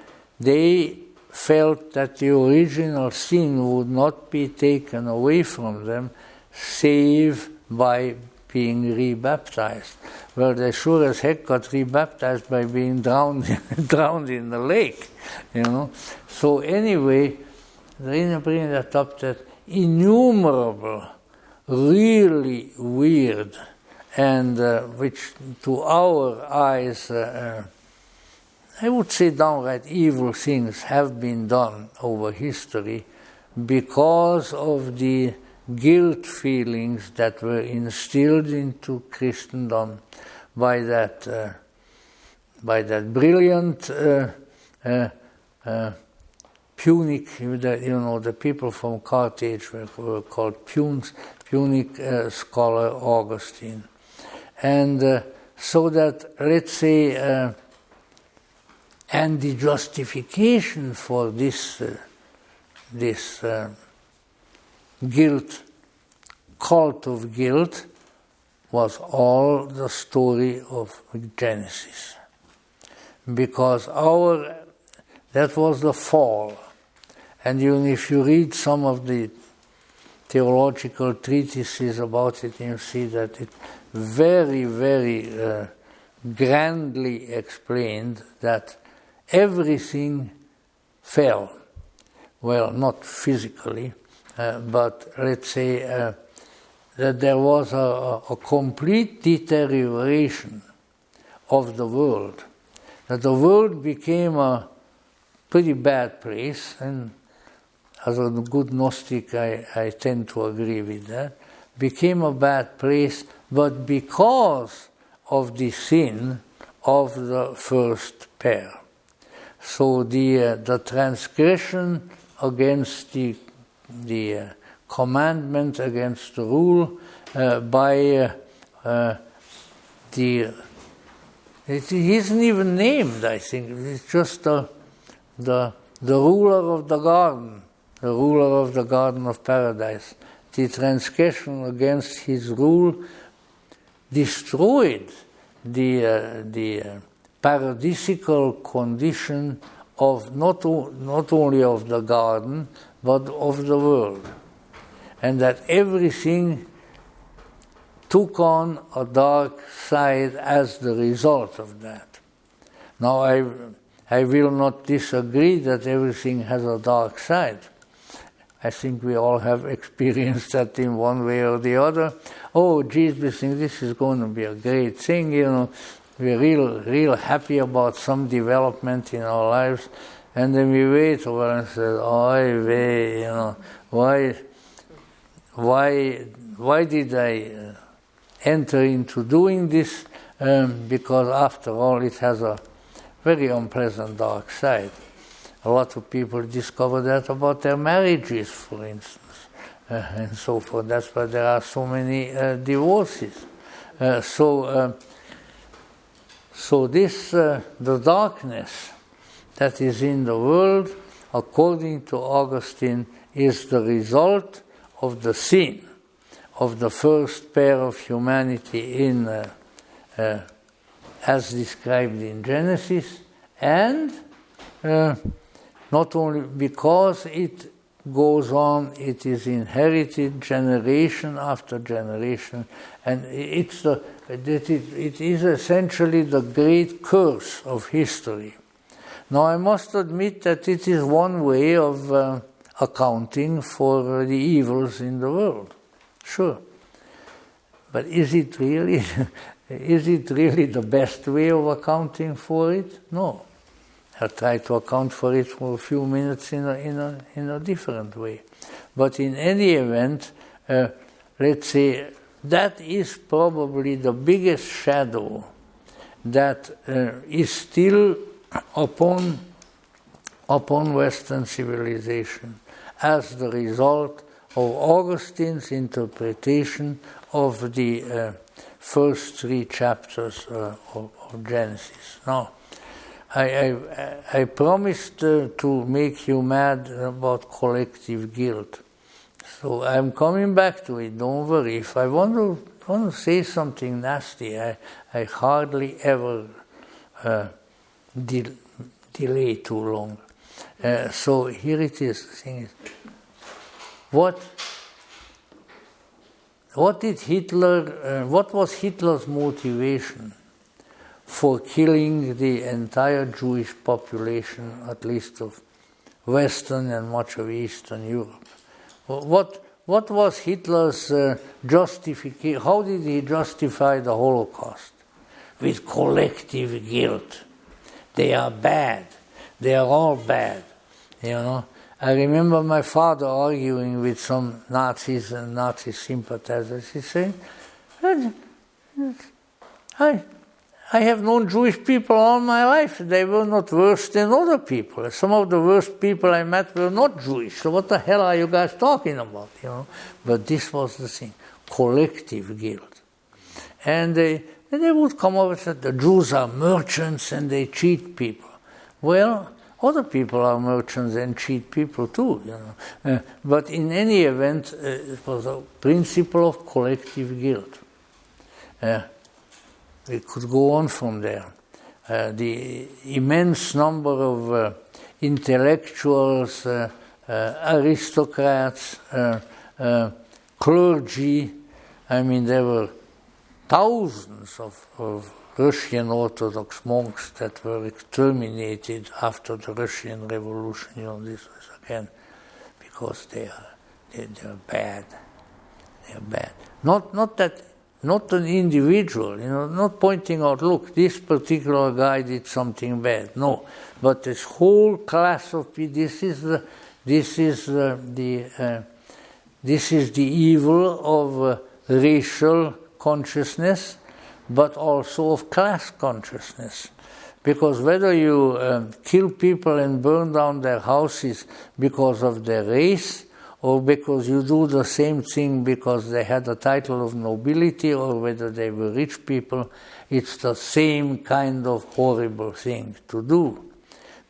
felt that the original sin would not be taken away from them, save by being rebaptized. Well, they sure as heck got rebaptized by being drowned in the lake, you know. So anyway, the reason bringing that up, that innumerable, really weird, and which to our eyes, I would say downright evil things have been done over history because of the guilt feelings that were instilled into Christendom by that brilliant Punic, the people from Carthage were called Punic scholar Augustine. And so that, let's say, and the justification for this guilt, cult of guilt, was all the story of Genesis. Because that was the fall. And even if you read some of the theological treatises about it, you see that it very, very grandly explained that everything fell. Well, not physically, but let's say that there was a complete deterioration of the world. That the world became a pretty bad place, and as a good Gnostic, I tend to agree with that, became a bad place, but because of the sin of the first pair. So the transgression against the commandment, against the rule, by it isn't even named, I think. It's just the ruler of the garden, the ruler of the Garden of Paradise. The transgression against his rule destroyed the paradisical condition of not only of the garden, but of the world. And that everything took on a dark side as the result of that. Now, I will not disagree that everything has a dark side. I think we all have experienced that in one way or the other. Oh, geez, we think this is going to be a great thing, We're real happy about some development in our lives, and then we wait a while and say, "Oh, why did I enter into doing this?" Because after all, it has a very unpleasant dark side. A lot of people discover that about their marriages, for instance, and so forth. That's why there are so many divorces. So this, the darkness that is in the world, according to Augustine, is the result of the sin of the first pair of humanity in, as described in Genesis, and not only because it goes on, it is inherited generation after generation, and it is essentially the great curse of history. Now, I must admit that it is one way of accounting for the evils in the world. Sure. But is it really the best way of accounting for it? No. I'll try to account for it for a few minutes in a different way. But in any event, let's say that is probably the biggest shadow that is still upon Western civilization as the result of Augustine's interpretation of the first 3 chapters of Genesis. Now, I promised to make you mad about collective guilt. So I'm coming back to it, don't worry. If I want to say something nasty, I hardly ever delay too long. So here it is. The thing is, what was Hitler's motivation for killing the entire Jewish population, at least of Western and much of Eastern Europe? What was Hitler's justification? How did he justify the Holocaust? With collective guilt. They are bad. They are all bad. You know. I remember my father arguing with some Nazis and Nazi sympathizers. He said, I have known Jewish people all my life. They were not worse than other people. Some of the worst people I met were not Jewish. So what the hell are you guys talking about? You know? But this was the thing, collective guilt. And they would come up and say, the Jews are merchants and they cheat people. Well, other people are merchants and cheat people too. You know? But in any event, it was a principle of collective guilt. We could go on from there. The immense number of intellectuals, aristocrats, clergy. I mean, there were thousands of Russian Orthodox monks that were exterminated after the Russian Revolution. You know, this was again because they are bad. They are bad. Not an individual, you know, not pointing out, look, this particular guy did something bad. No, but this whole class of people. This is the evil of racial consciousness, but also of class consciousness. Because whether you kill people and burn down their houses because of their race, or because you do the same thing because they had a title of nobility, or whether they were rich people, it's the same kind of horrible thing to do.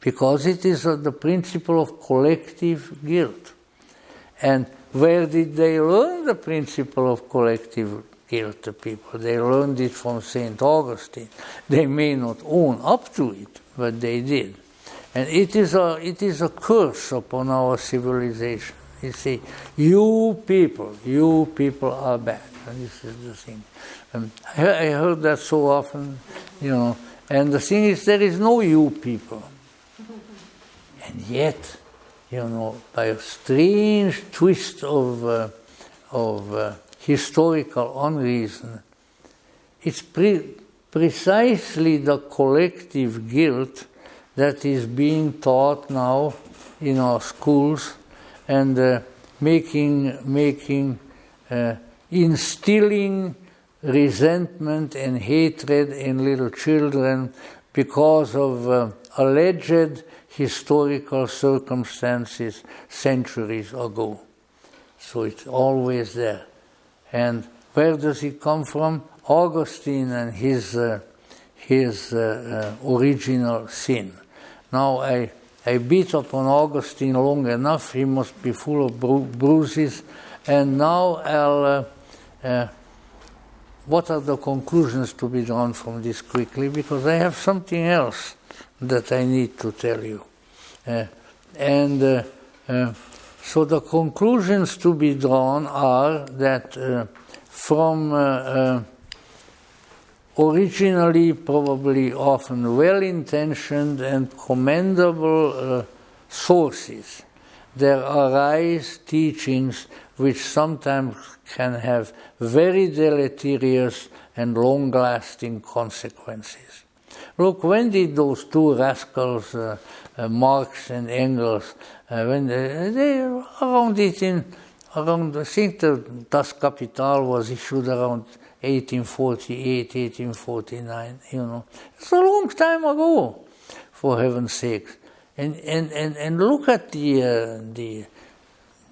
Because it is the principle of collective guilt. And where did they learn the principle of collective guilt, the people? They learned it from St. Augustine. They may not own up to it, but they did. And it is a curse upon our civilization. You see, you people are bad. And this is the thing. I heard that so often, you know. And the thing is, there is no you people. And yet, you know, by a strange twist of historical unreason, it's precisely the collective guilt that is being taught now in our schools, and instilling resentment and hatred in little children because of alleged historical circumstances centuries ago. So it's always there. And where does it come from? Augustine and his original sin. Now I beat upon Augustine long enough. He must be full of bruises. And now what are the conclusions to be drawn from this quickly? Because I have something else that I need to tell you. So the conclusions to be drawn are that from originally probably often well-intentioned and commendable sources, there arise teachings which sometimes can have very deleterious and long-lasting consequences. Look, when did those two rascals, Marx and Engels, when they around I think the Das Kapital was issued around 1848, 1849, It's a long time ago, for heaven's sake. And look at the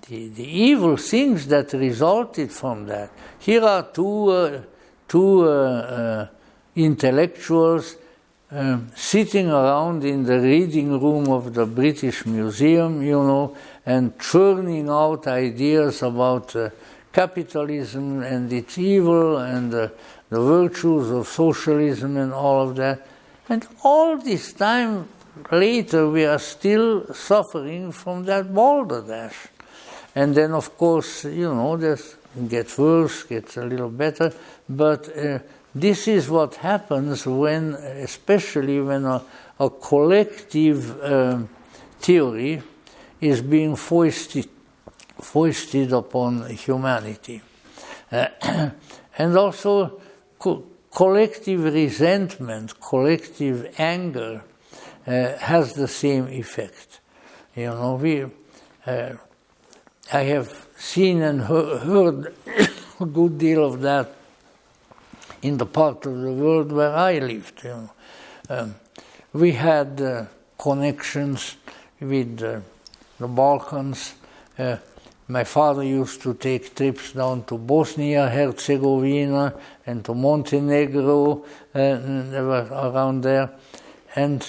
evil things that resulted from that. Here are two intellectuals sitting around in the reading room of the British Museum, and churning out ideas about capitalism and its evil and the virtues of socialism and all of that. And all this time later we are still suffering from that balderdash. And then, of course, this gets worse, gets a little better, but this is what happens when, especially when a collective theory is being foisted upon humanity. And also collective resentment, collective anger has the same effect. I have seen and heard a good deal of that in the part of the world where I lived. We had connections with the Balkans. My father used to take trips down to Bosnia, Herzegovina, and to Montenegro, and they were around there. And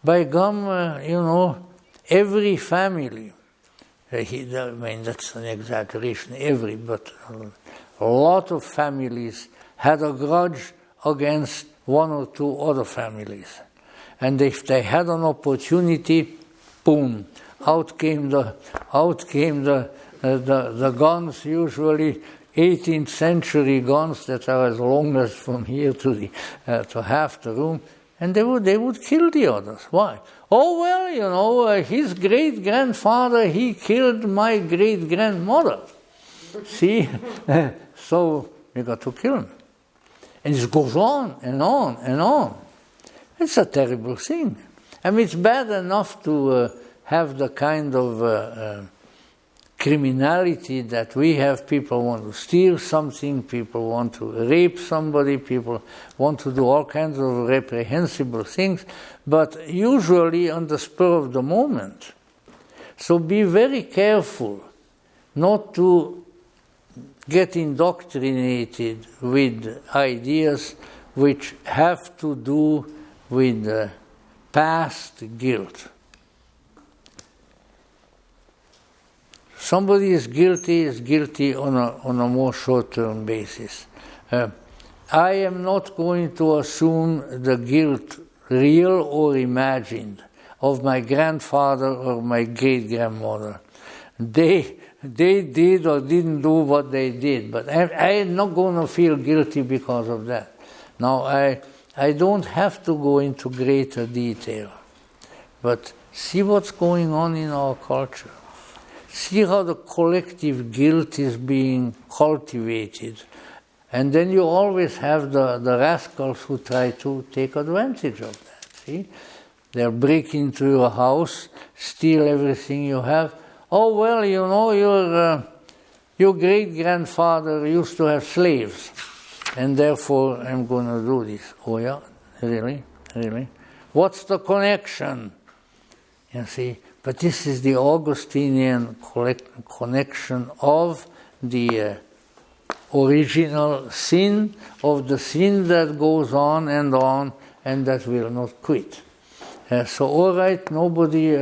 by gum, every family, that's an exaggeration, but a lot of families had a grudge against one or two other families. And if they had an opportunity, boom, out came the guns, usually 18th century guns that are as long as from here to half the room, and they would kill the others. Why? Oh, well, his great-grandfather, he killed my great-grandmother. See? So we got to kill him. And it goes on and on and on. It's a terrible thing. I mean, it's bad enough to have the kind of criminality that we have. People want to steal something, people want to rape somebody, people want to do all kinds of reprehensible things, but usually on the spur of the moment. So be very careful not to get indoctrinated with ideas which have to do with past guilt. Somebody is guilty on a more short-term basis. I am not going to assume the guilt, real or imagined, of my grandfather or my great-grandmother. They did or didn't do what they did, but I am not going to feel guilty because of that. Now, I don't have to go into greater detail, but see what's going on in our culture. See how the collective guilt is being cultivated. And then you always have the rascals who try to take advantage of that. See? They'll break into your house, steal everything you have. Oh, well, your great-grandfather used to have slaves, and therefore I'm going to do this. Oh, yeah? Really? What's the connection? You see, but this is the Augustinian connection of the original sin, of the sin that goes on and that will not quit. So all right, nobody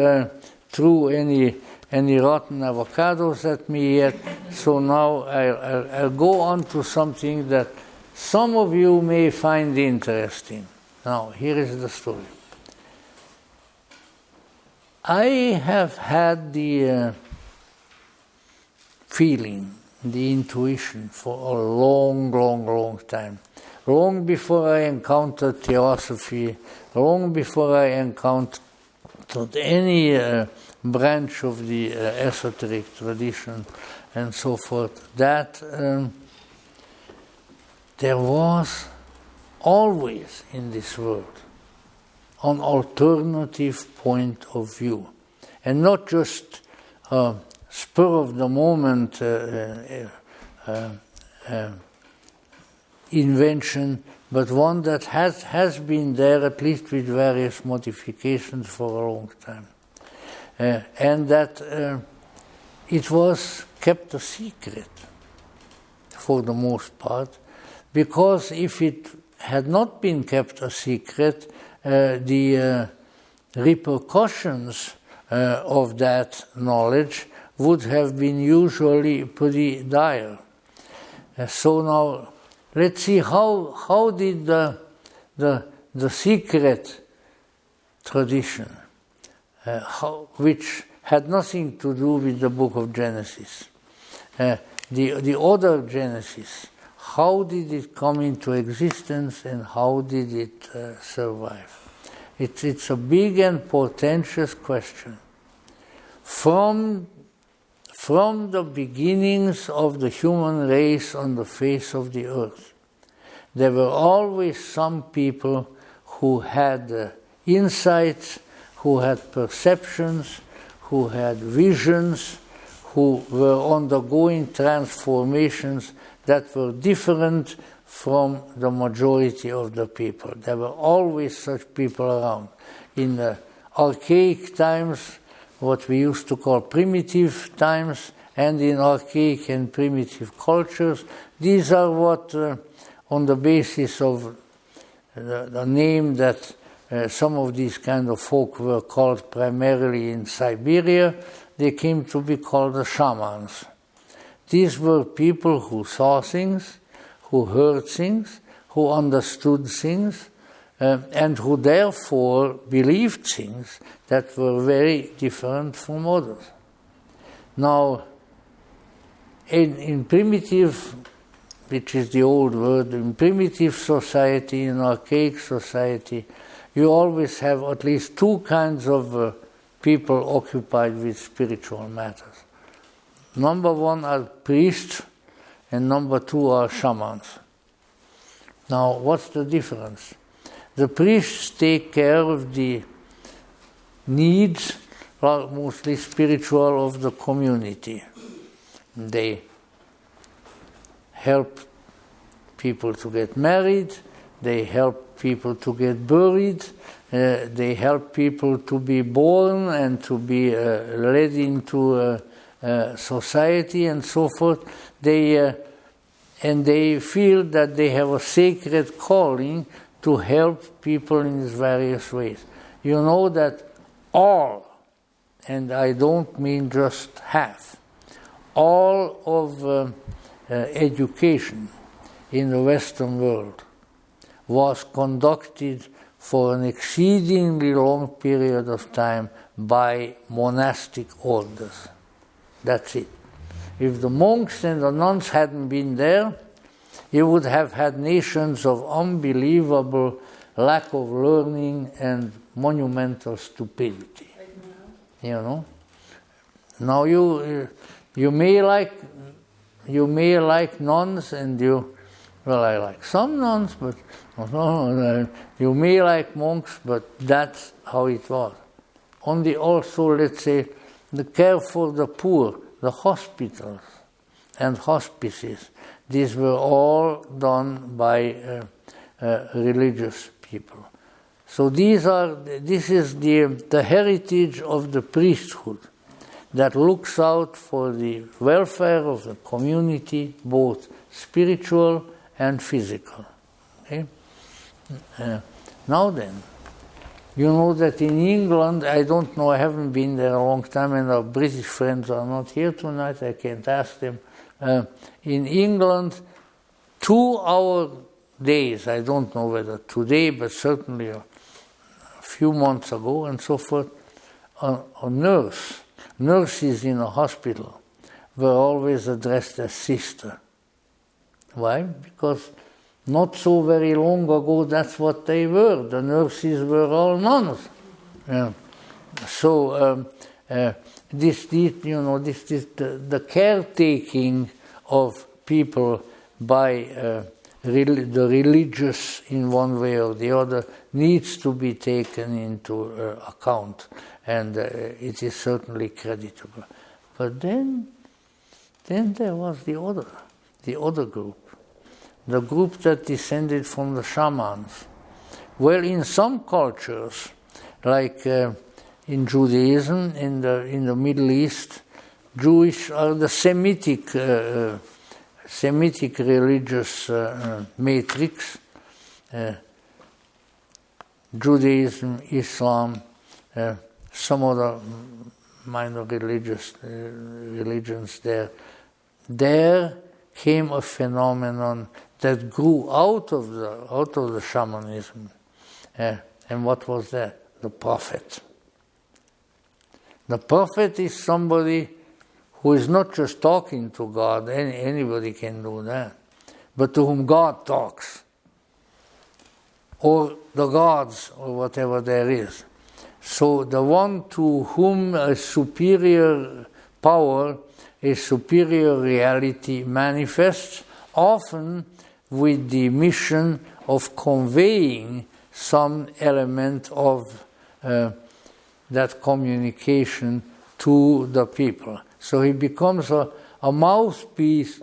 threw any rotten avocados at me yet, so now I'll go on to something that some of you may find interesting. Now, here is the story. I have had the feeling, the intuition for a long time. Long before I encountered theosophy, long before I encountered any branch of the esoteric tradition and so forth, that there was always in this world an alternative point of view, and not just spur of the moment invention, but one that has been there, at least with various modifications, for a long time. And that it was kept a secret for the most part, because if it had not been kept a secret, the repercussions of that knowledge would have been usually pretty dire. So now, let's see how did the secret tradition, which had nothing to do with the book of Genesis, the other Genesis, how did it come into existence and how did it survive? It's a big and portentous question. From the beginnings of the human race on the face of the earth, there were always some people who had insights, who had perceptions, who had visions, who were undergoing transformations that were different from the majority of the people. There were always such people around. In archaic times, what we used to call primitive times, and in archaic and primitive cultures, these are what, on the basis of the name that some of these kind of folk were called primarily in Siberia, they came to be called the shamans. These were people who saw things, who heard things, who understood things, and who therefore believed things that were very different from others. Now, in primitive, which is the old word, in primitive society, in archaic society, you always have at least two kinds of people occupied with spiritual matters. Number one are priests, and number two are shamans. Now, what's the difference? The priests take care of the needs, mostly spiritual, of the community. They help people to get married, they help people to get buried, they help people to be born and to be led into society and so forth. And they feel that they have a sacred calling to help people in these various ways. You know that all, and I don't mean just half, all of education in the Western world was conducted for an exceedingly long period of time by monastic orders. That's it. If the monks and the nuns hadn't been there, you would have had nations of unbelievable lack of learning and monumental stupidity. You know. Now you may like nuns, and I like some nuns, but you may like monks, but that's how it was. Only also, let's say, the care for the poor, the hospitals and hospices, these were all done by religious people. So this is the heritage of the priesthood that looks out for the welfare of the community, both spiritual and physical. Okay? Now then, you know that in England, I don't know, I haven't been there a long time, and our British friends are not here tonight, I can't ask them. In England, 2 hour days, I don't know whether today, but certainly a few months ago and so forth, a nurses in a hospital were always addressed as sister. Why? Because not so very long ago, that's what they were. The nurses were all nuns. So this is the caretaking of people by the religious in one way or the other needs to be taken into account, and it is certainly creditable. But then there was the other group. The group that descended from the shamans. Well, in some cultures, like in Judaism, in the Middle East, Jewish are the Semitic religious matrix. Judaism, Islam, some other minor religions there. There came a phenomenon that grew out of the shamanism. And what was that? The prophet. The prophet is somebody who is not just talking to God, anybody can do that, but to whom God talks, or the gods, or whatever there is. So the one to whom a superior power, a superior reality manifests, often with the mission of conveying some element of that communication to the people. So he becomes a mouthpiece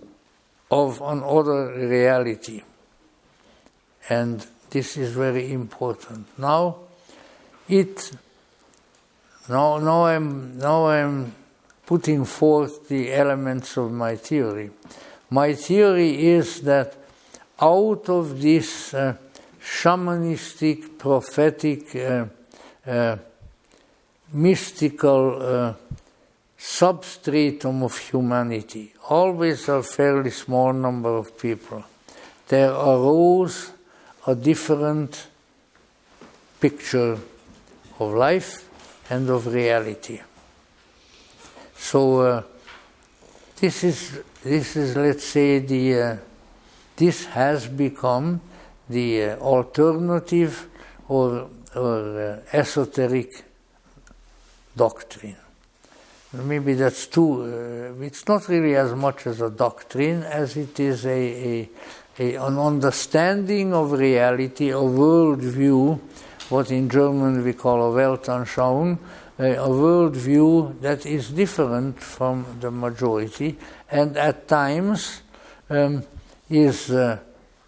of another reality. And this is very important. Now I'm putting forth the elements of my theory. My theory is that out of this shamanistic, prophetic, mystical substratum of humanity, always a fairly small number of people, there arose a different picture of life and of reality. So this is let's say this has become the alternative or esoteric doctrine. Maybe that's too. It's not really as much as a doctrine as it is an understanding of reality, a worldview, what in German we call a Weltanschauung, a worldview that is different from the majority, and at times is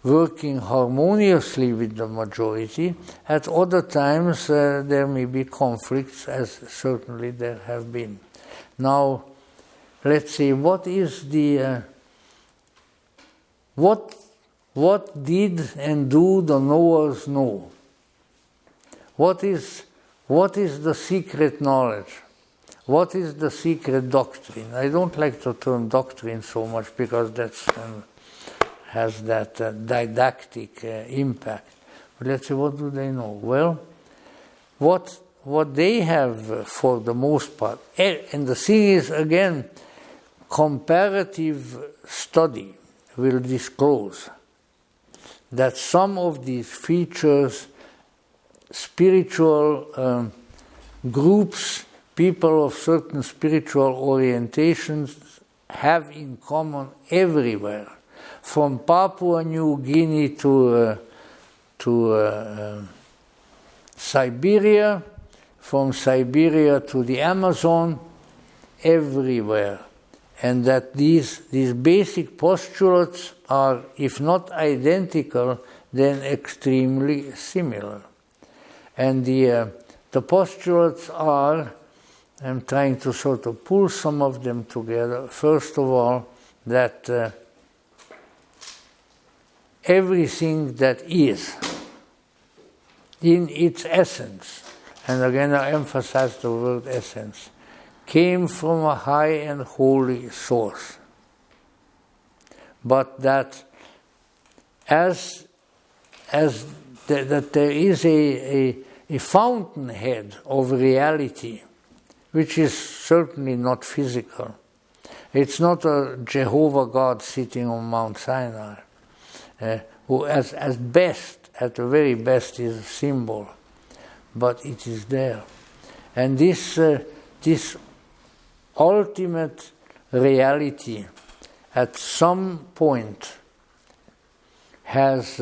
working harmoniously with the majority. At other times there may be conflicts, as certainly there have been. Now, let's see, what is the what did and do the knowers know? What is the secret knowledge? What is the secret doctrine? I don't like the term doctrine so much because that has that didactic impact. But let's see, what do they know? Well, what they have for the most part, and the thing is, again, comparative study will disclose that some of these features, spiritual groups, people of certain spiritual orientations have in common everywhere, from Papua New Guinea to Siberia, from Siberia to the Amazon, everywhere. And that these basic postulates are, if not identical, then extremely similar. And the postulates are, I'm trying to sort of pull some of them together. First of all, that everything that is, in its essence, and again I emphasize the word essence, came from a high and holy source. But that as that there is a fountainhead of reality, which is certainly not physical. It's not a Jehovah God sitting on Mount Sinai, who at best, at the very best, is a symbol, but it is there. And this ultimate reality at some point has,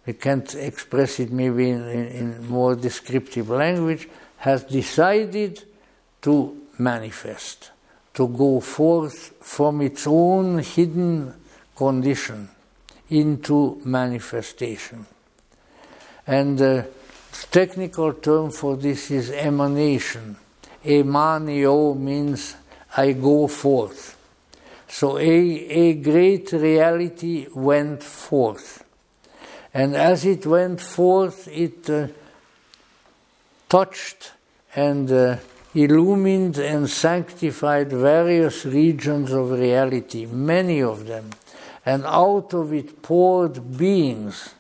we can't express it maybe in more descriptive language, has decided to manifest, to go forth from its own hidden condition into manifestation. And the technical term for this is emanation. Emanio means I go forth. So a great reality went forth. And as it went forth, it touched and illumined and sanctified various regions of reality, many of them. And out of it poured beings,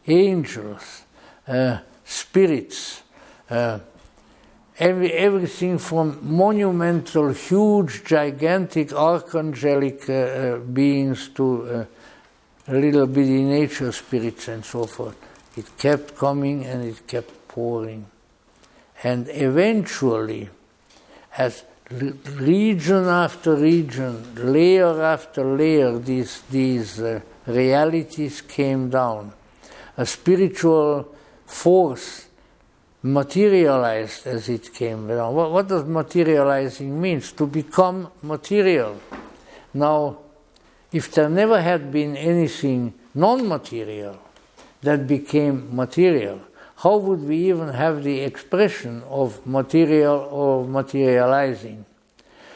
angels, spirits, everything from monumental, huge, gigantic, archangelic beings to little bitty nature spirits and so forth. It kept coming and it kept pouring. And eventually, as region after region, layer after layer, these realities came down. A spiritual force materialized as it came down. What does materializing mean? To become material. Now, if there never had been anything non-material that became material, how would we even have the expression of material or materializing?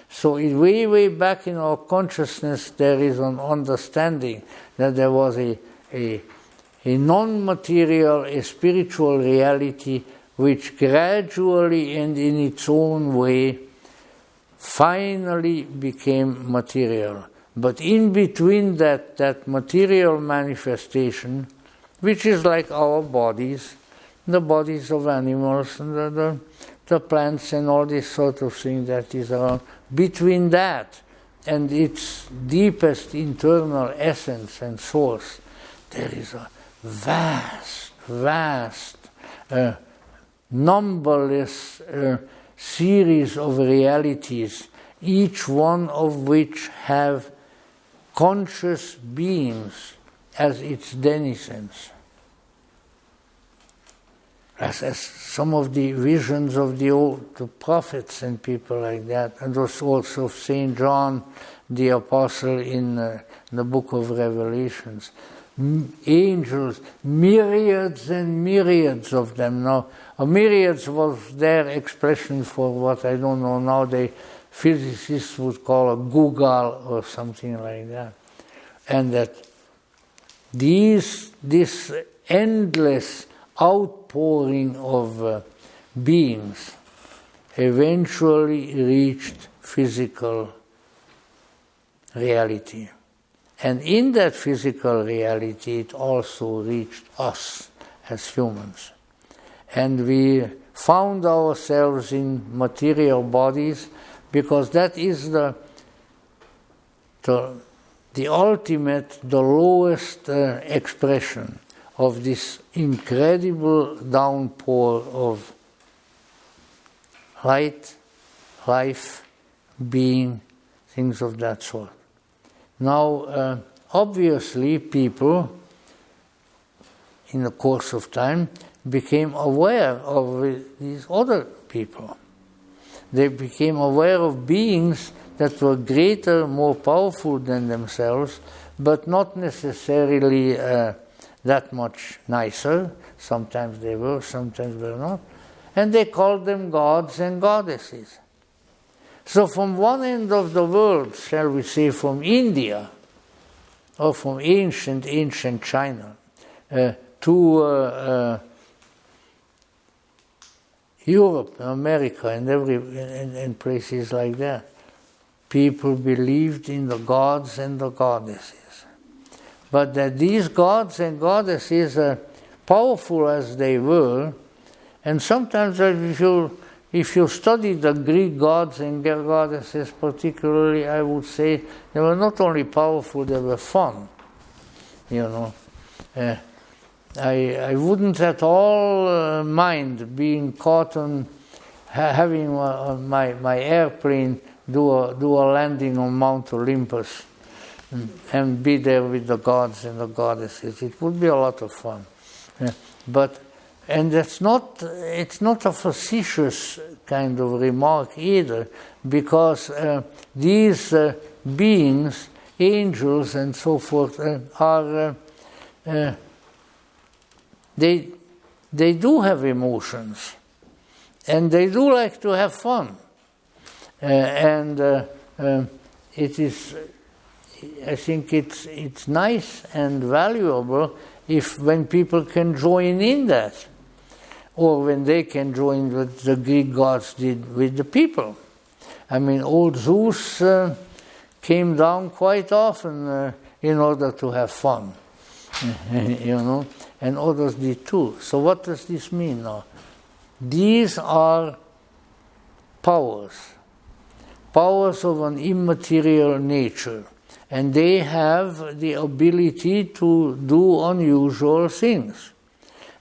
So way, way back in our consciousness, there is an understanding that there was a non-material, a spiritual reality which gradually and in its own way finally became material. But in between that material manifestation, which is like our bodies, the bodies of animals, and the plants and all this sort of thing that is around, between that and its deepest internal essence and source, there is a vast, numberless series of realities, each one of which have conscious beings as its denizens. As some of the visions of the prophets and people like that, and also of St. John the Apostle in the book of Revelations. Angels, myriads and myriads of them. Now, a myriads was their expression for what I don't know now physicists would call a Google or something like that. And that this endless outpouring of beings eventually reached physical reality. And in that physical reality, it also reached us as humans. And we found ourselves in material bodies because that is the ultimate, the lowest expression of this incredible downpour of light, life, being, things of that sort. Now, obviously, people, in the course of time, became aware of these other people. They became aware of beings that were greater, more powerful than themselves, but not necessarily that much nicer. Sometimes they were, sometimes they were not. And they called them gods and goddesses. So from one end of the world, shall we say from India, or from ancient China, to Europe, America, and places like that, people believed in the gods and the goddesses. But that these gods and goddesses, powerful as they were, and sometimes if you study the Greek gods and goddesses particularly, I would say they were not only powerful, they were fun. You know, I wouldn't at all mind being caught on having my airplane do a landing on Mount Olympus and be there with the gods and the goddesses. It would be a lot of fun. And it's not a facetious kind of remark either, because these beings, angels and so forth, are they do have emotions, and they do like to have fun, and it is. I think it's nice and valuable when people can join in that, or when they can join what the Greek gods did with the people. I mean, old Zeus came down quite often in order to have fun, you know, and others did too. So what does this mean now? These are powers of an immaterial nature. And they have the ability to do unusual things.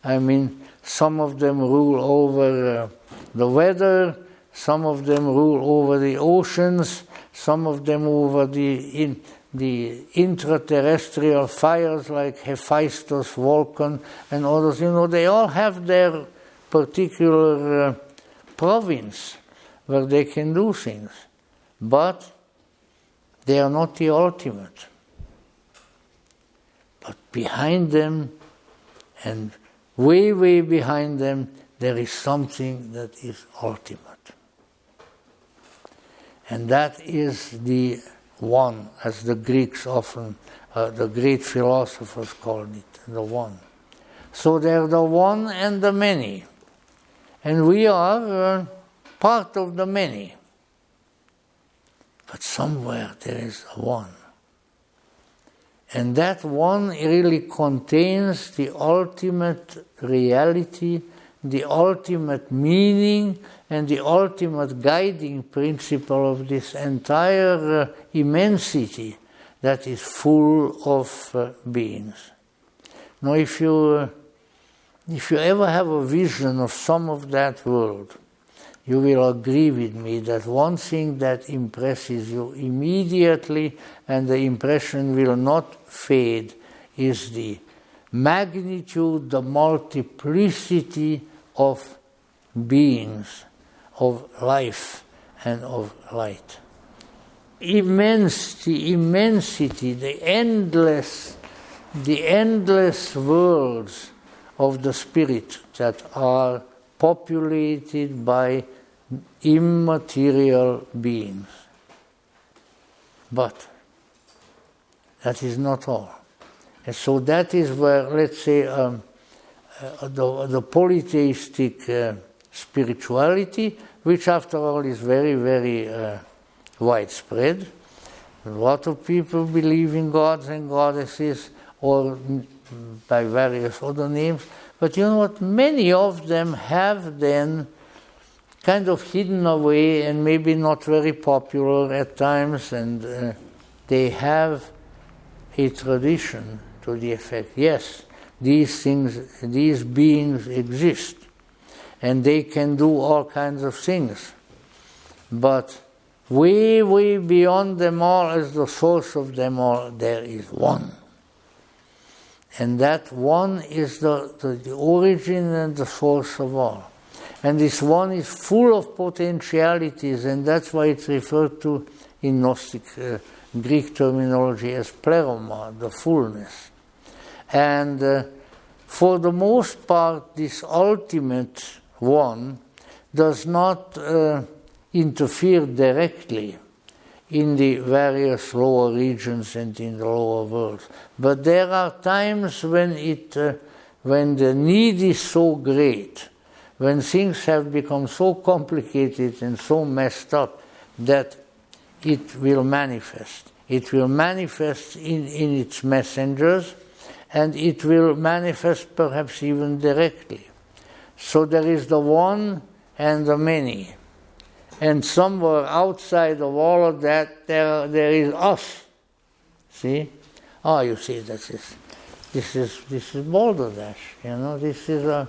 I mean, some of them rule over the weather, some of them rule over the oceans, some of them over the intraterrestrial fires like Hephaestus volcan and others. You know, they all have their particular province where they can do things. But they are not the ultimate. But behind them, and way, way behind them, there is something that is ultimate. And that is the one, as the Greeks often, the great philosophers called it, the one. So they're the one and the many. And we are part of the many. But somewhere there is a one. And that one really contains the ultimate reality, the ultimate meaning, and the ultimate guiding principle of this entire immensity that is full of beings. Now, if you ever have a vision of some of that world, you will agree with me that one thing that impresses you immediately, and the impression will not fade, is the magnitude, the multiplicity of beings, of life and of light. The immensity, the endless worlds of the spirit that are populated by immaterial beings. But that is not all. And so that is where, let's say, the polytheistic spirituality, which after all is very, very widespread. A lot of people believe in gods and goddesses, or by various other names. But you know what? Many of them have then kind of hidden away and maybe not very popular at times, and they have a tradition to the effect, yes, these things, these beings exist, and they can do all kinds of things. But way, way beyond them all, as the source of them all, there is one. And that one is the origin and the source of all. And this one is full of potentialities, and that's why it's referred to in Gnostic Greek terminology as pleroma, the fullness. And for the most part, this ultimate one does not interfere directly in the various lower regions and in the lower worlds. But there are times when the need is so great, when things have become so complicated and so messed up, that it will manifest. It will manifest in its messengers, and it will manifest perhaps even directly. So there is the one and the many. And somewhere outside of all of that, there is us. See? Oh, you see, this is balderdash. This is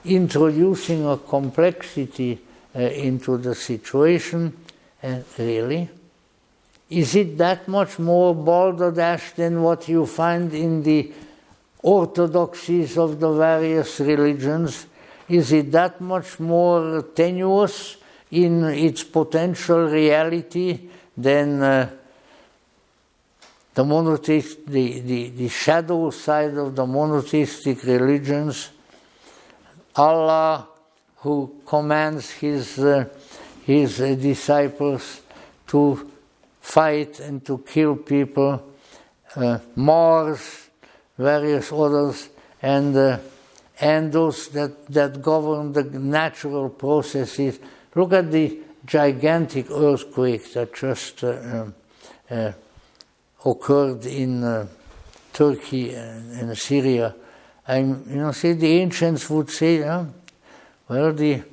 introducing a complexity into the situation. And really, is it that much more balderdash than what you find in the orthodoxies of the various religions? Is it that much more tenuous in its potential reality than the shadow side of the monotheistic religions? Allah, who commands his disciples to fight and to kill people, Mars, various others, and those that govern the natural processes. Look at the gigantic earthquake that just occurred in Turkey and Syria. See, the ancients would say, well, the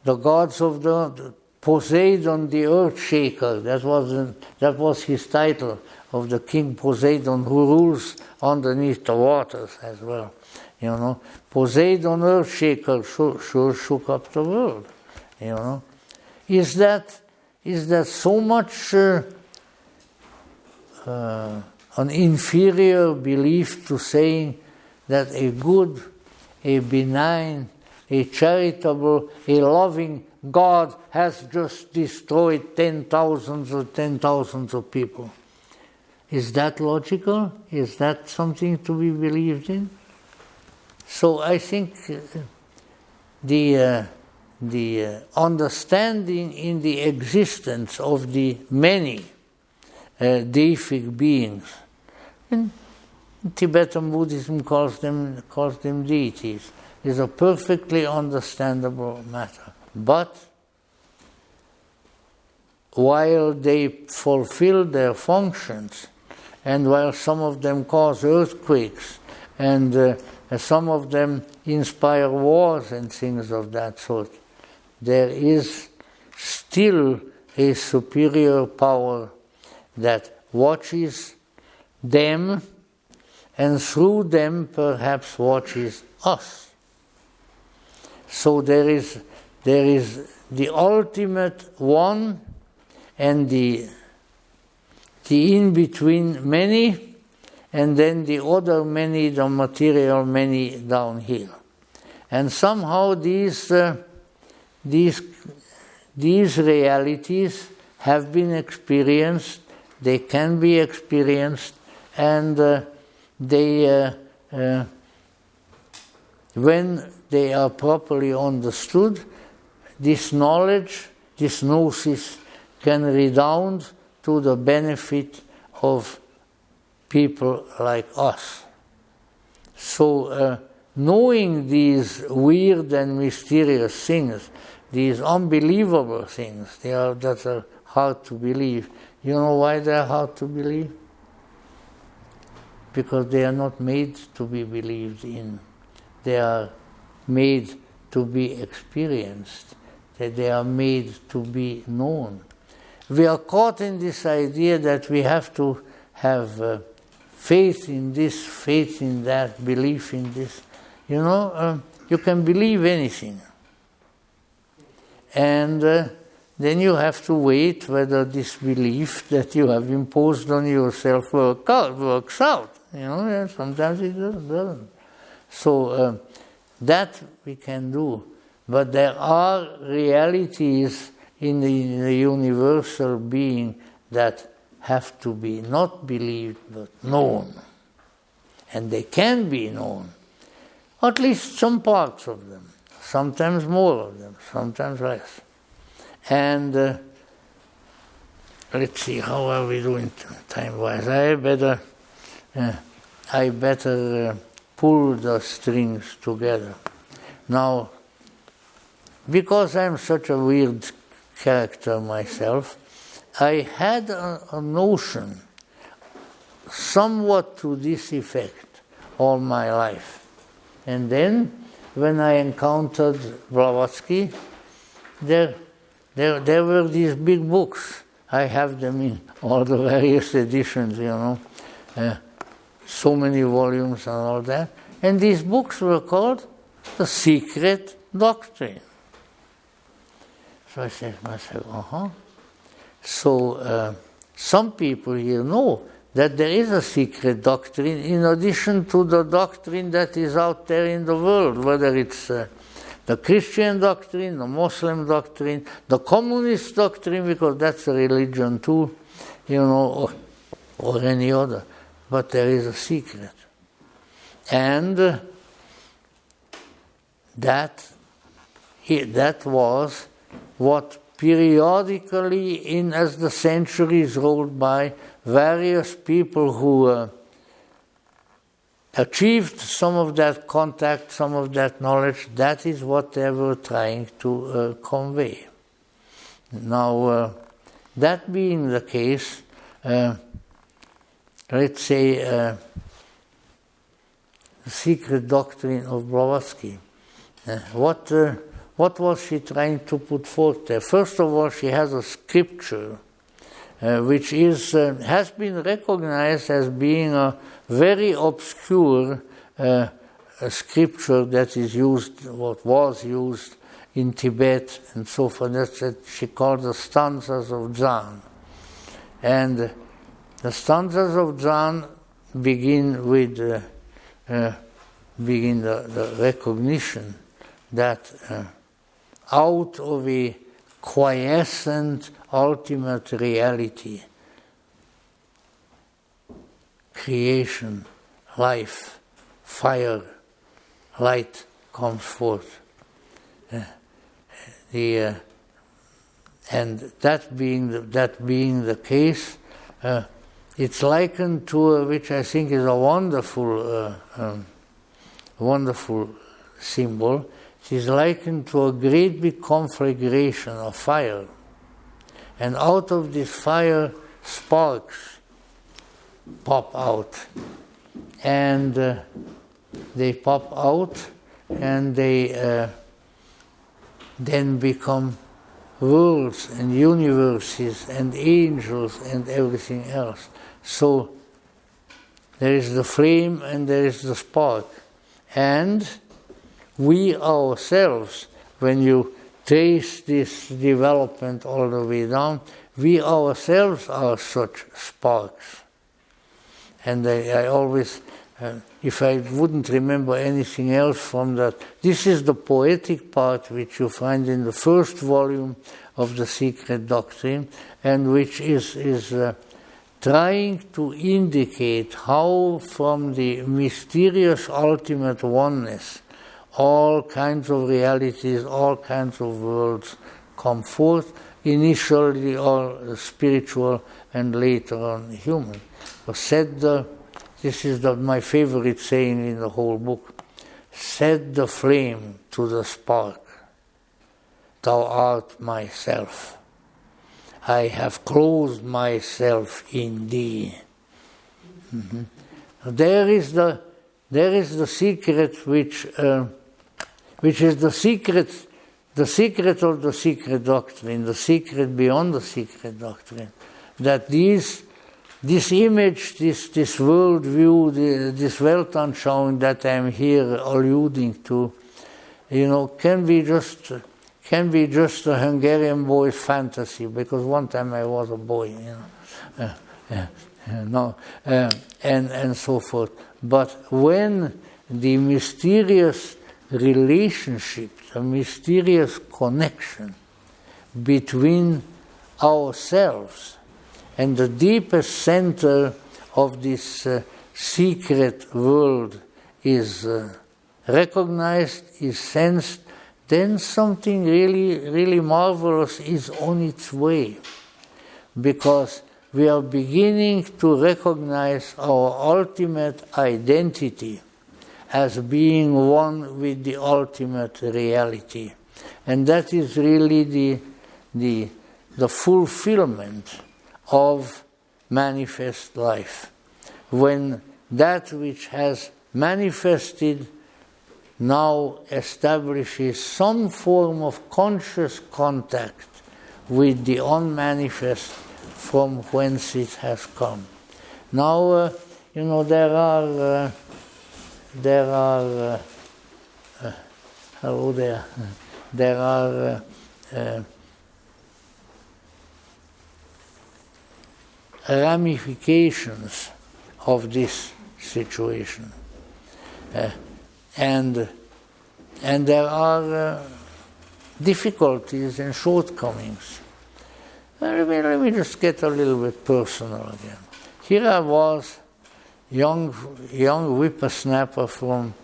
gods of the Poseidon, the earth shaker, that was his title, of the king Poseidon, who rules underneath the waters as well. Poseidon, earth shaker, sure shook up the world. Is that so much an inferior belief to saying that a good, a benign, a charitable, a loving God has just destroyed 10,000s of people? Is that logical? Is that something to be believed in? So I think the understanding in the existence of the many deific beings, and Tibetan Buddhism calls them deities, is a perfectly understandable matter. But while they fulfill their functions, and while some of them cause earthquakes, and some of them inspire wars and things of that sort, there is still a superior power that watches them, and through them perhaps watches us. So there is the ultimate one and the in-between many, and then the other many, the material many down here. And somehow these realities have been experienced, they can be experienced, and when they are properly understood, this knowledge, this gnosis, can redound to the benefit of people like us. So knowing these weird and mysterious things, these unbelievable things, that are hard to believe. You know why they are hard to believe? Because they are not made to be believed in. They are made to be experienced. They are made to be known. We are caught in this idea that we have to have faith in this, faith in that, belief in this. You can believe anything. And then you have to wait whether this belief that you have imposed on yourself works out. Sometimes it doesn't. So that we can do. But there are realities in the universal being that have to be not believed but known. and they can be known, at least some parts of them, sometimes more of them, sometimes less. And let's see, how are we doing time-wise? I better pull the strings together. Now, because I'm such a weird character myself, I had a notion somewhat to this effect all my life. And then, when I encountered Blavatsky, there were these big books. I have them in all the various editions, so many volumes and all that. And these books were called The Secret Doctrine. So I said to myself, So some people here know that there is a secret doctrine in addition to the doctrine that is out there in the world, whether it's the Christian doctrine, the Muslim doctrine, the communist doctrine, because that's a religion too, or any other. But there is a secret. And that was what periodically, as the centuries rolled by, various people who achieved some of that contact, some of that knowledge, that is what they were trying to convey. Now, that being the case, let's say the secret doctrine of Blavatsky. What was she trying to put forth there? First of all, she has a scripture which has been recognized as being a very obscure scripture that is used, what was used in Tibet and so forth. That's what she called the stanzas of Dzan. And the stanzas of Dzan begin with the recognition that out of a quiescent ultimate reality, creation, life, fire, light comes forth. And that being the case, it's likened to, which I think is a wonderful symbol. It is likened to a great big conflagration of fire. And out of this fire, sparks pop out. And they pop out and they then become worlds and universes and angels and everything else. So there is the flame and there is the spark. And we ourselves, when you trace this development all the way down, we ourselves are such sparks. And I always, if I wouldn't remember anything else from that, this is the poetic part which you find in the first volume of the Secret Doctrine, and which is trying to indicate how from the mysterious ultimate oneness all kinds of realities, all kinds of worlds come forth, initially all spiritual and later on human. This is my favorite saying in the whole book, set the flame to the spark, thou art myself. I have closed myself in thee. Mm-hmm. There is the secret which is the secret of the secret doctrine, the secret beyond the secret doctrine, that this image, this world view, this Weltanschauung that I'm here alluding to, can be just a Hungarian boy's fantasy, because one time I was a boy, and so forth. But when the mysterious relationship, the mysterious connection between ourselves and the deepest center of this secret world is recognized, is sensed, then something really, really marvelous is on its way. Because we are beginning to recognize our ultimate identity as being one with the ultimate reality. And that is really the fulfillment of manifest life. When that which has manifested now establishes some form of conscious contact with the unmanifest from whence it has come. Now, there are ramifications of this situation. And there are difficulties and shortcomings. Let me just get a little bit personal again. Here I was, young whippersnapper from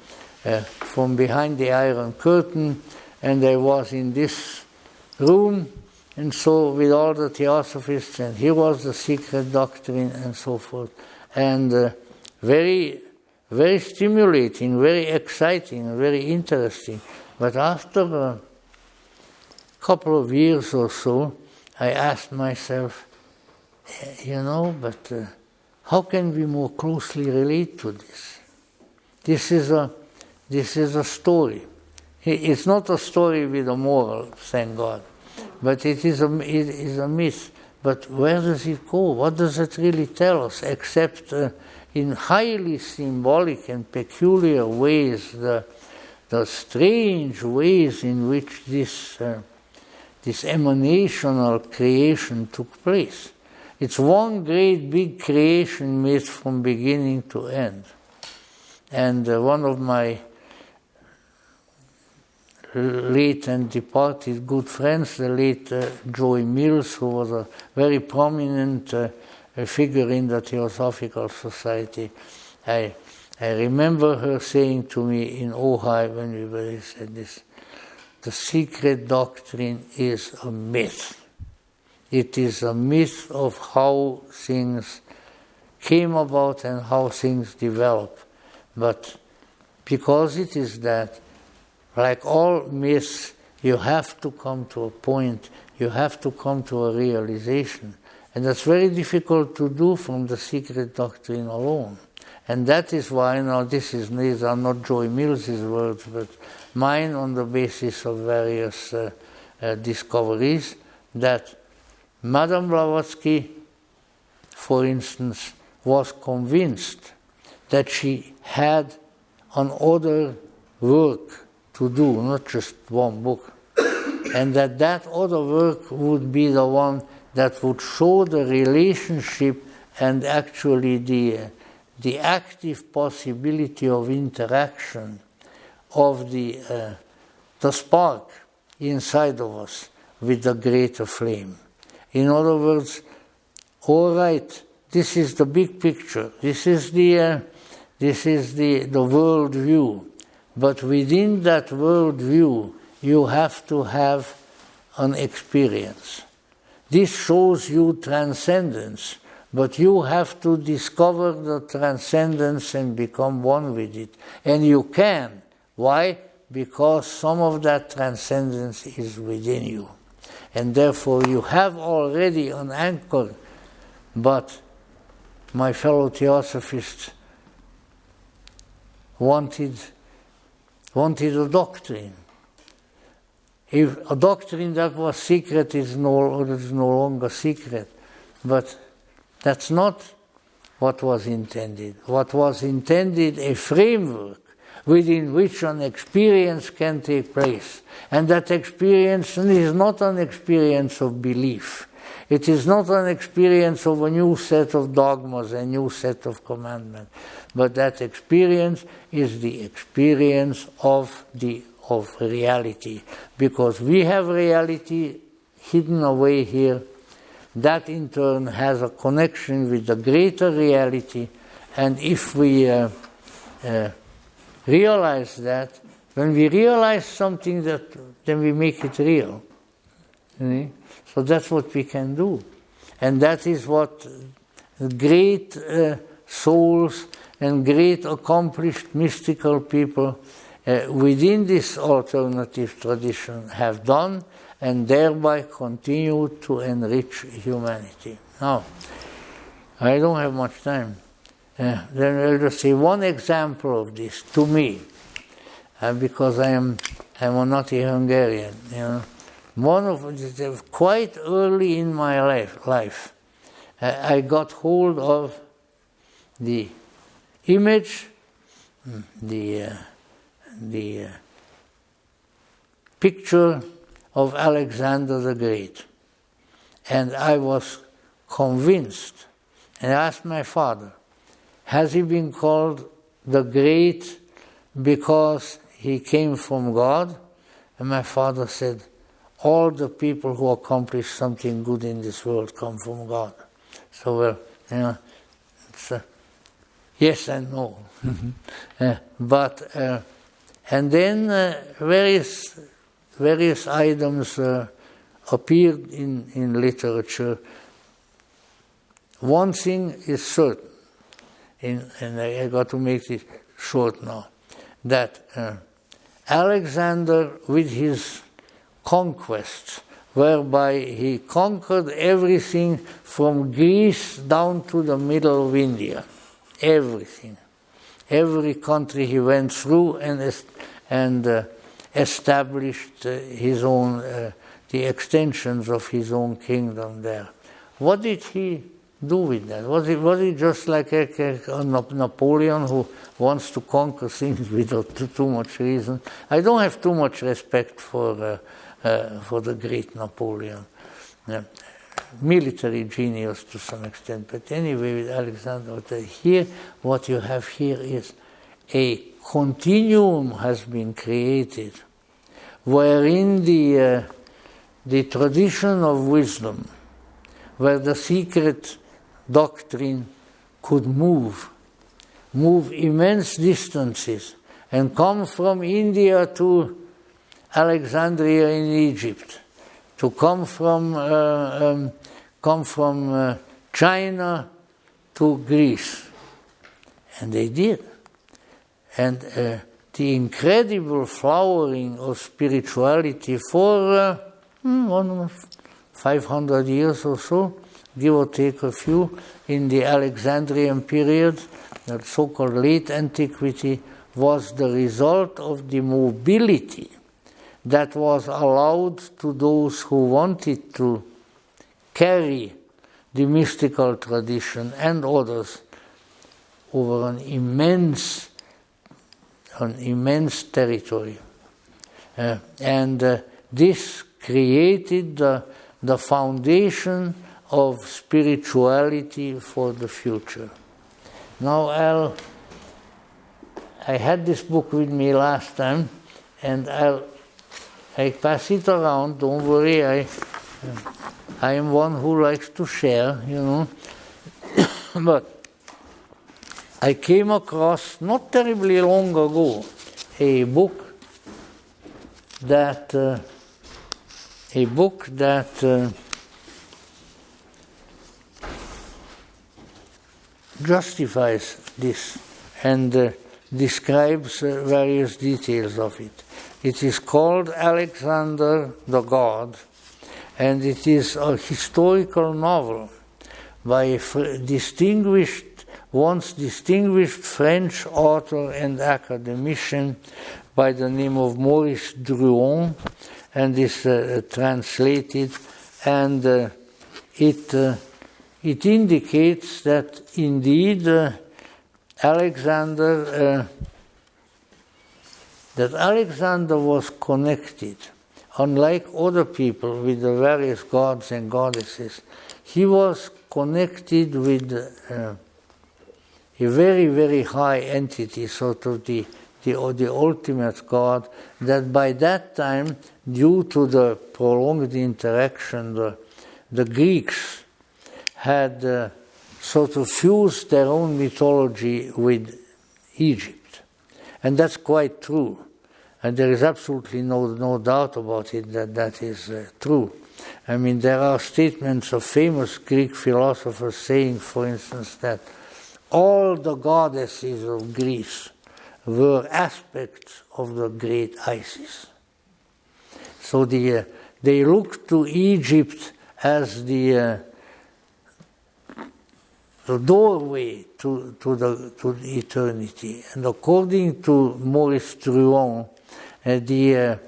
behind the Iron Curtain, and I was in this room, and so with all the theosophists, and here was the secret doctrine and so forth, and very, very stimulating, very exciting, very interesting. But after a couple of years or so, I asked myself, but how can we more closely relate to this? This is a story. It's not a story with a moral, thank God, but it is a myth. But where does it go? What does it really tell us? Except in highly symbolic and peculiar ways, the strange ways in which this emanational creation took place. It's one great big creation myth from beginning to end. And one of my late and departed good friends, the late Joy Mills, who was a very prominent figure in the Theosophical Society, I remember her saying to me in Ojai when we were, he said this, the secret doctrine is a myth. It is a myth of how things came about and how things develop. But because it is that, like all myths, you have to come to a point, you have to come to a realization. And that's very difficult to do from the secret doctrine alone. And that is why now these are not Joy Mills' words, but mine on the basis of various discoveries, that Madame Blavatsky, for instance, was convinced that she had another work to do, not just one book, and that other work would be the one that would show the relationship and actually the active possibility of interaction of the spark inside of us with the greater flame. In other words, all right, this is the big picture. This is the world view. But within that world view, you have to have an experience. This shows you transcendence, but you have to discover the transcendence and become one with it. And you can. Why? Because some of that transcendence is within you. And therefore you have already an anchor. But my fellow theosophists wanted a doctrine. If a doctrine that was secret is no longer secret. But that's not what was intended. What was intended, a framework within which an experience can take place. And that experience is not an experience of belief. It is not an experience of a new set of dogmas, a new set of commandments. But that experience is the experience of reality. Because we have reality hidden away here. That in turn has a connection with the greater reality, And if we realize that, when we realize something, then we make it real. So that's what we can do. And that is what great souls and great accomplished mystical people within this alternative tradition have done, and thereby continue to enrich humanity. Now, I don't have much time. Then I'll just say one example of this to me, because I'm not a Hungarian. One of quite early in my life, I got hold of the image, the picture of Alexander the Great, and I was convinced. And I asked my father, has he been called the Great because he came from God? And my father said, all the people who accomplish something good in this world come from God. So, well, it's yes and no. And then various items appeared in literature. One thing is certain, and I got to make it short now, that Alexander, with his conquests, whereby he conquered everything from Greece down to the middle of India, everything. Every country he went through and established his own, the extensions of his own kingdom there. What did he do with that? Was it just like a Napoleon who wants to conquer things without too much reason? I don't have too much respect for the great Napoleon. Military genius to some extent, but anyway, with Alexander, here, what you have here is a continuum has been created, wherein the tradition of wisdom, where the secret doctrine could move immense distances, and come from India to Alexandria in Egypt, to come from China to Greece. And they did. And the incredible flowering of spirituality for 500 years or so, give or take a few, in the Alexandrian period, the so-called late antiquity, was the result of the mobility that was allowed to those who wanted to carry the mystical tradition and others over an immense territory. And this created the foundation of spirituality for the future. Now I had this book with me last time, and I pass it around, don't worry, I am one who likes to share, but I came across, not terribly long ago, a book that justifies this and describes various details of it. It is called Alexander the God, and it is a historical novel by a once distinguished French author and academician by the name of Maurice Druon, and is translated, and it indicates that indeed Alexander was connected, unlike other people with the various gods and goddesses. He was connected with a very, very high entity, sort of the ultimate God, that by that time, due to the prolonged interaction, the Greeks had sort of fused their own mythology with Egypt. And that's quite true. And there is absolutely no doubt about it that is true. I mean, there are statements of famous Greek philosophers saying, for instance, that all the goddesses of Greece were aspects of the great Isis. So they looked to Egypt as the doorway to eternity. And according to Maurice Truon, the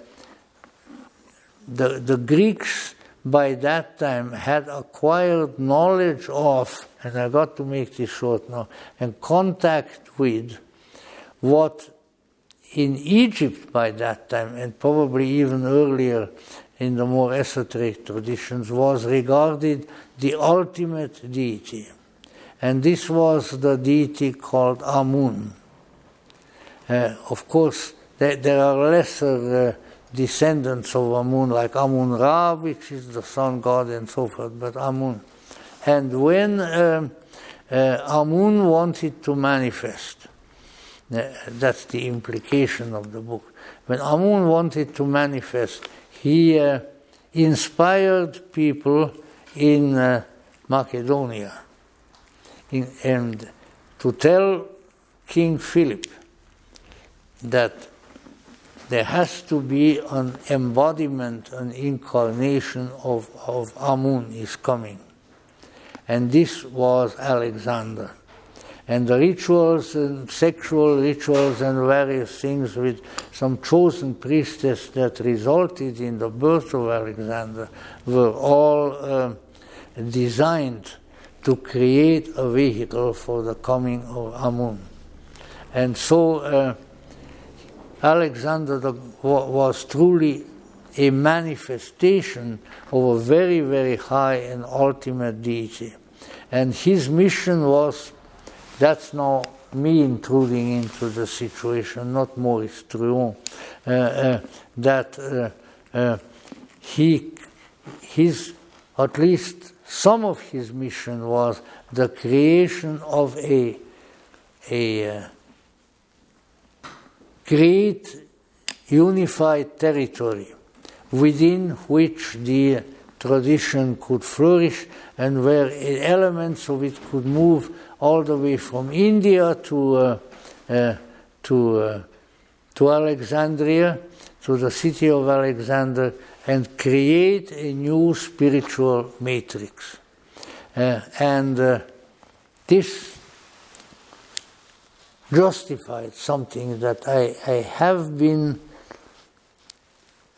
Greeks by that time had acquired knowledge of, and I got to make this short now, and contact with what in Egypt by that time, and probably even earlier in the more esoteric traditions, was regarded the ultimate deity. And this was the deity called Amun. Of course, there are lesser descendants of Amun, like Amun-Ra, which is the sun god and so forth, but Amun. And when Amun wanted to manifest, that's the implication of the book. When Amun wanted to manifest, he inspired people in Macedonia and to tell King Philip that there has to be an embodiment, an incarnation of Amun is coming. And this was Alexander. And the rituals, and sexual rituals and various things with some chosen priestess that resulted in the birth of Alexander were all designed to create a vehicle for the coming of Amun. And so Alexander was truly a manifestation of a very, very high and ultimate deity. And his mission was, that's now me intruding into the situation, not Maurice Truon, that his, at least some of his mission was the creation of a great unified territory within which the tradition could flourish and where elements of it could move all the way from India to Alexandria, to the city of Alexander, and create a new spiritual matrix. This justified something that I have been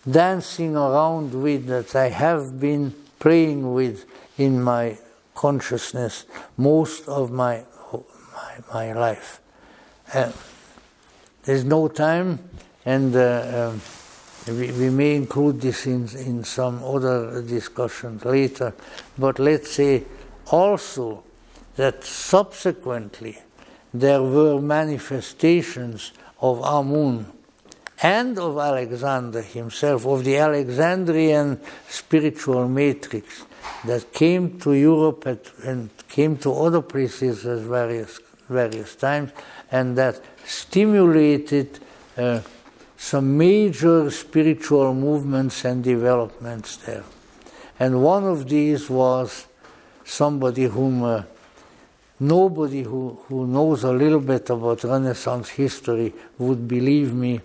dancing around with, that I have been playing with in my consciousness most of my life. There's no time, and we may include this in some other discussions later, but let's say also that subsequently there were manifestations of Amun and of Alexander himself, of the Alexandrian spiritual matrix that came to Europe and came to other places at various times, and that stimulated some major spiritual movements and developments there. And one of these was somebody whom nobody who knows a little bit about Renaissance history would believe me,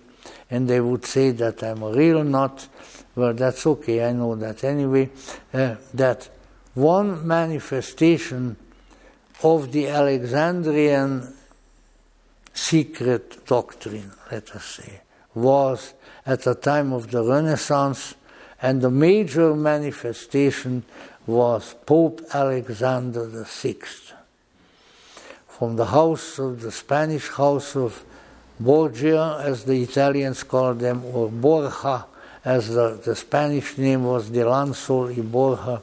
and they would say that I'm a real nut. Well, that's okay, I know that anyway. That one manifestation of the Alexandrian secret doctrine, let us say, was at the time of the Renaissance, and the major manifestation was Pope Alexander VI. From the house of the Spanish house of Borgia, as the Italians called them, or Borja, as the Spanish name was, de Lansol y Borja,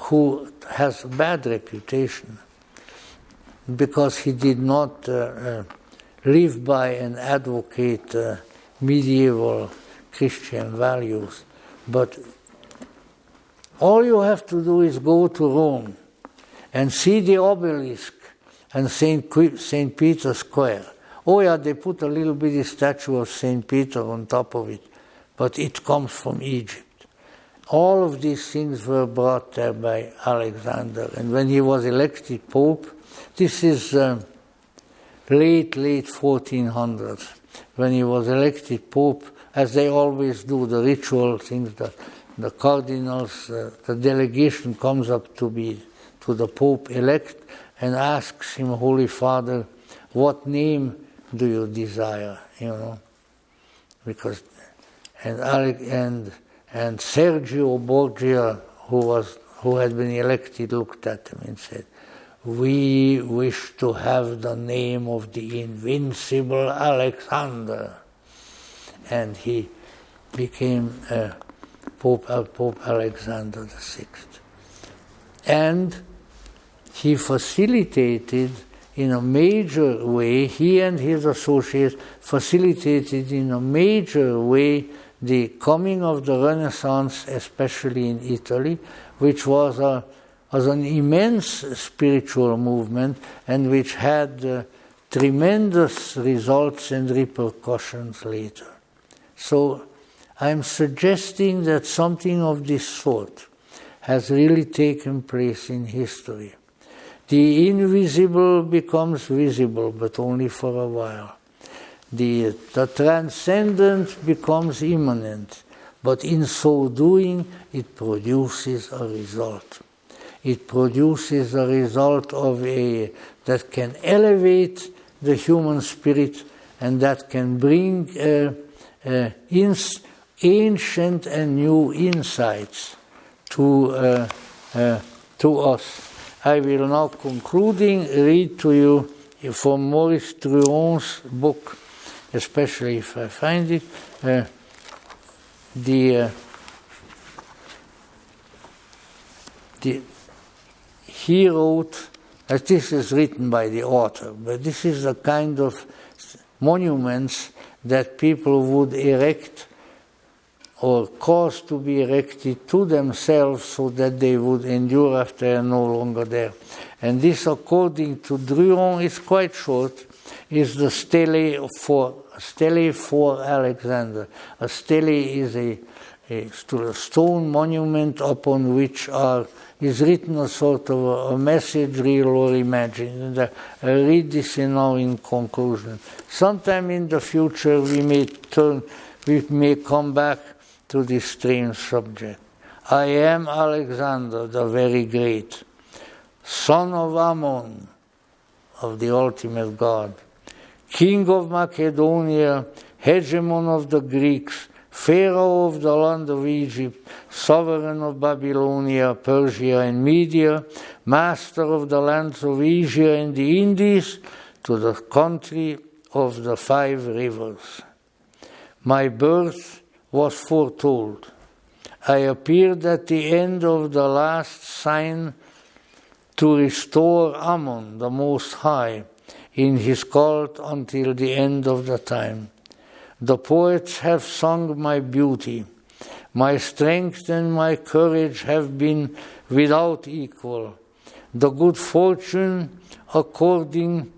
who has a bad reputation because he did not live by and advocate medieval Christian values. But all you have to do is go to Rome and see the obelisk and St. Peter's Square. Oh yeah, they put a little bitty statue of St. Peter on top of it, but it comes from Egypt. All of these things were brought there by Alexander. And when he was elected Pope, this is late 1400s, when he was elected Pope, as they always do, the ritual things, the cardinals, the delegation comes up to the Pope-elect and asks him, Holy Father, what name do you desire? Because and Sergio Borgia, who had been elected, looked at him and said, we wish to have the name of the invincible Alexander. And he became Pope Alexander VI. And he facilitated in a major way, he and his associates facilitated in a major way the coming of the Renaissance, especially in Italy, which was an immense spiritual movement and which had tremendous results and repercussions later. So I'm suggesting that something of this sort has really taken place in history. The invisible becomes visible, but only for a while. The transcendent becomes immanent, but in so doing, it produces a result. It produces a result that can elevate the human spirit and that can bring ancient and new insights to us. I will now, concluding, read to you from Maurice Druon's book, especially if I find it, he wrote, this is written by the author, but this is the kind of monuments that people would erect or cause to be erected to themselves so that they would endure after they are no longer there. And this, according to Druon, is quite short, is the stele for Alexander. A stele is a stone monument upon which is written a sort of a message, real or imagined. And I read this now in conclusion. Sometime in the future we may come back to this strange subject. I am Alexander the very great, son of Ammon, of the ultimate God, king of Macedonia, hegemon of the Greeks, pharaoh of the land of Egypt, sovereign of Babylonia, Persia and Media, master of the lands of Asia and the Indies, to the country of the 5 rivers. My birth was foretold. I appeared at the end of the last sign to restore Ammon, the Most High, in his cult until the end of the time. The poets have sung my beauty. My strength and my courage have been without equal. The good fortune attending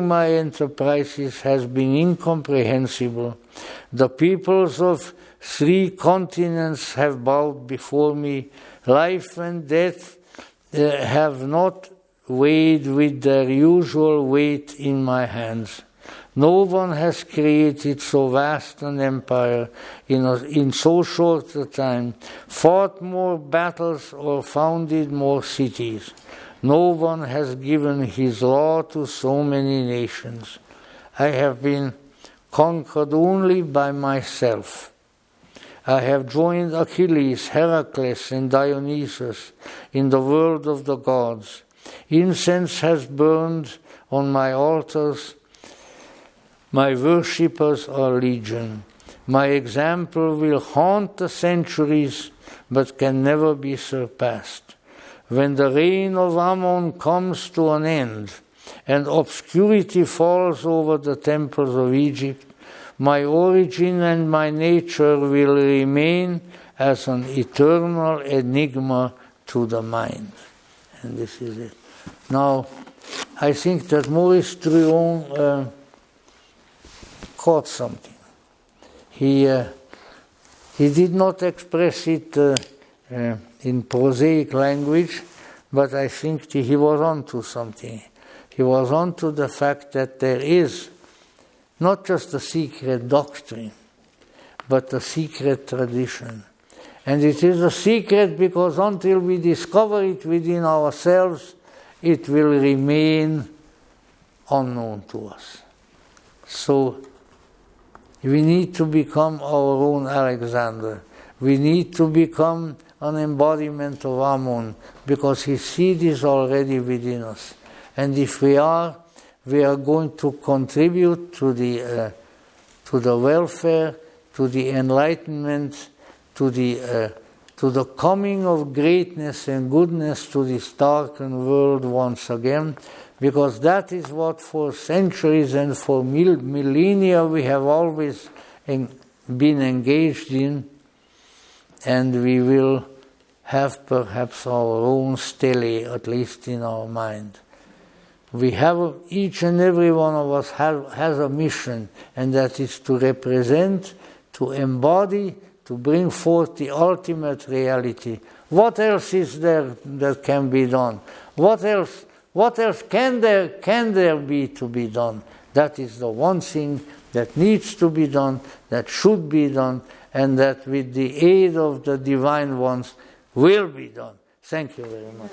my enterprises has been incomprehensible. The peoples of 3 continents have bowed before me. Life and death have not weighed with their usual weight in my hands. No one has created so vast an empire in so short a time, fought more battles or founded more cities. No one has given his law to so many nations. I have been conquered only by myself. I have joined Achilles, Heracles, and Dionysus in the world of the gods. Incense has burned on my altars. My worshippers are legion. My example will haunt the centuries, but can never be surpassed. When the reign of Ammon comes to an end, and obscurity falls over the temples of Egypt, my origin and my nature will remain as an eternal enigma to the mind. And this is it. Now, I think that Maurice Druon caught something. He did not express it in prosaic language, but I think he was on to something. He was on to the fact that there is not just a secret doctrine, but a secret tradition. And it is a secret because until we discover it within ourselves, it will remain unknown to us. So we need to become our own Alexander. We need to become an embodiment of Amun, because his seed is already within us. And if we are going to contribute to the welfare, to the enlightenment, to the coming of greatness and goodness to this darkened world once again, because that is what for centuries and for millennia we have always been engaged in, and we will have perhaps our own stele, at least in our mind. We have, each and every one of us has a mission, and that is to represent, to embody, to bring forth the ultimate reality. What else is there that can be done? What else can there be to be done? That is the one thing that needs to be done, that should be done, and that with the aid of the divine ones will be done. Thank you very much.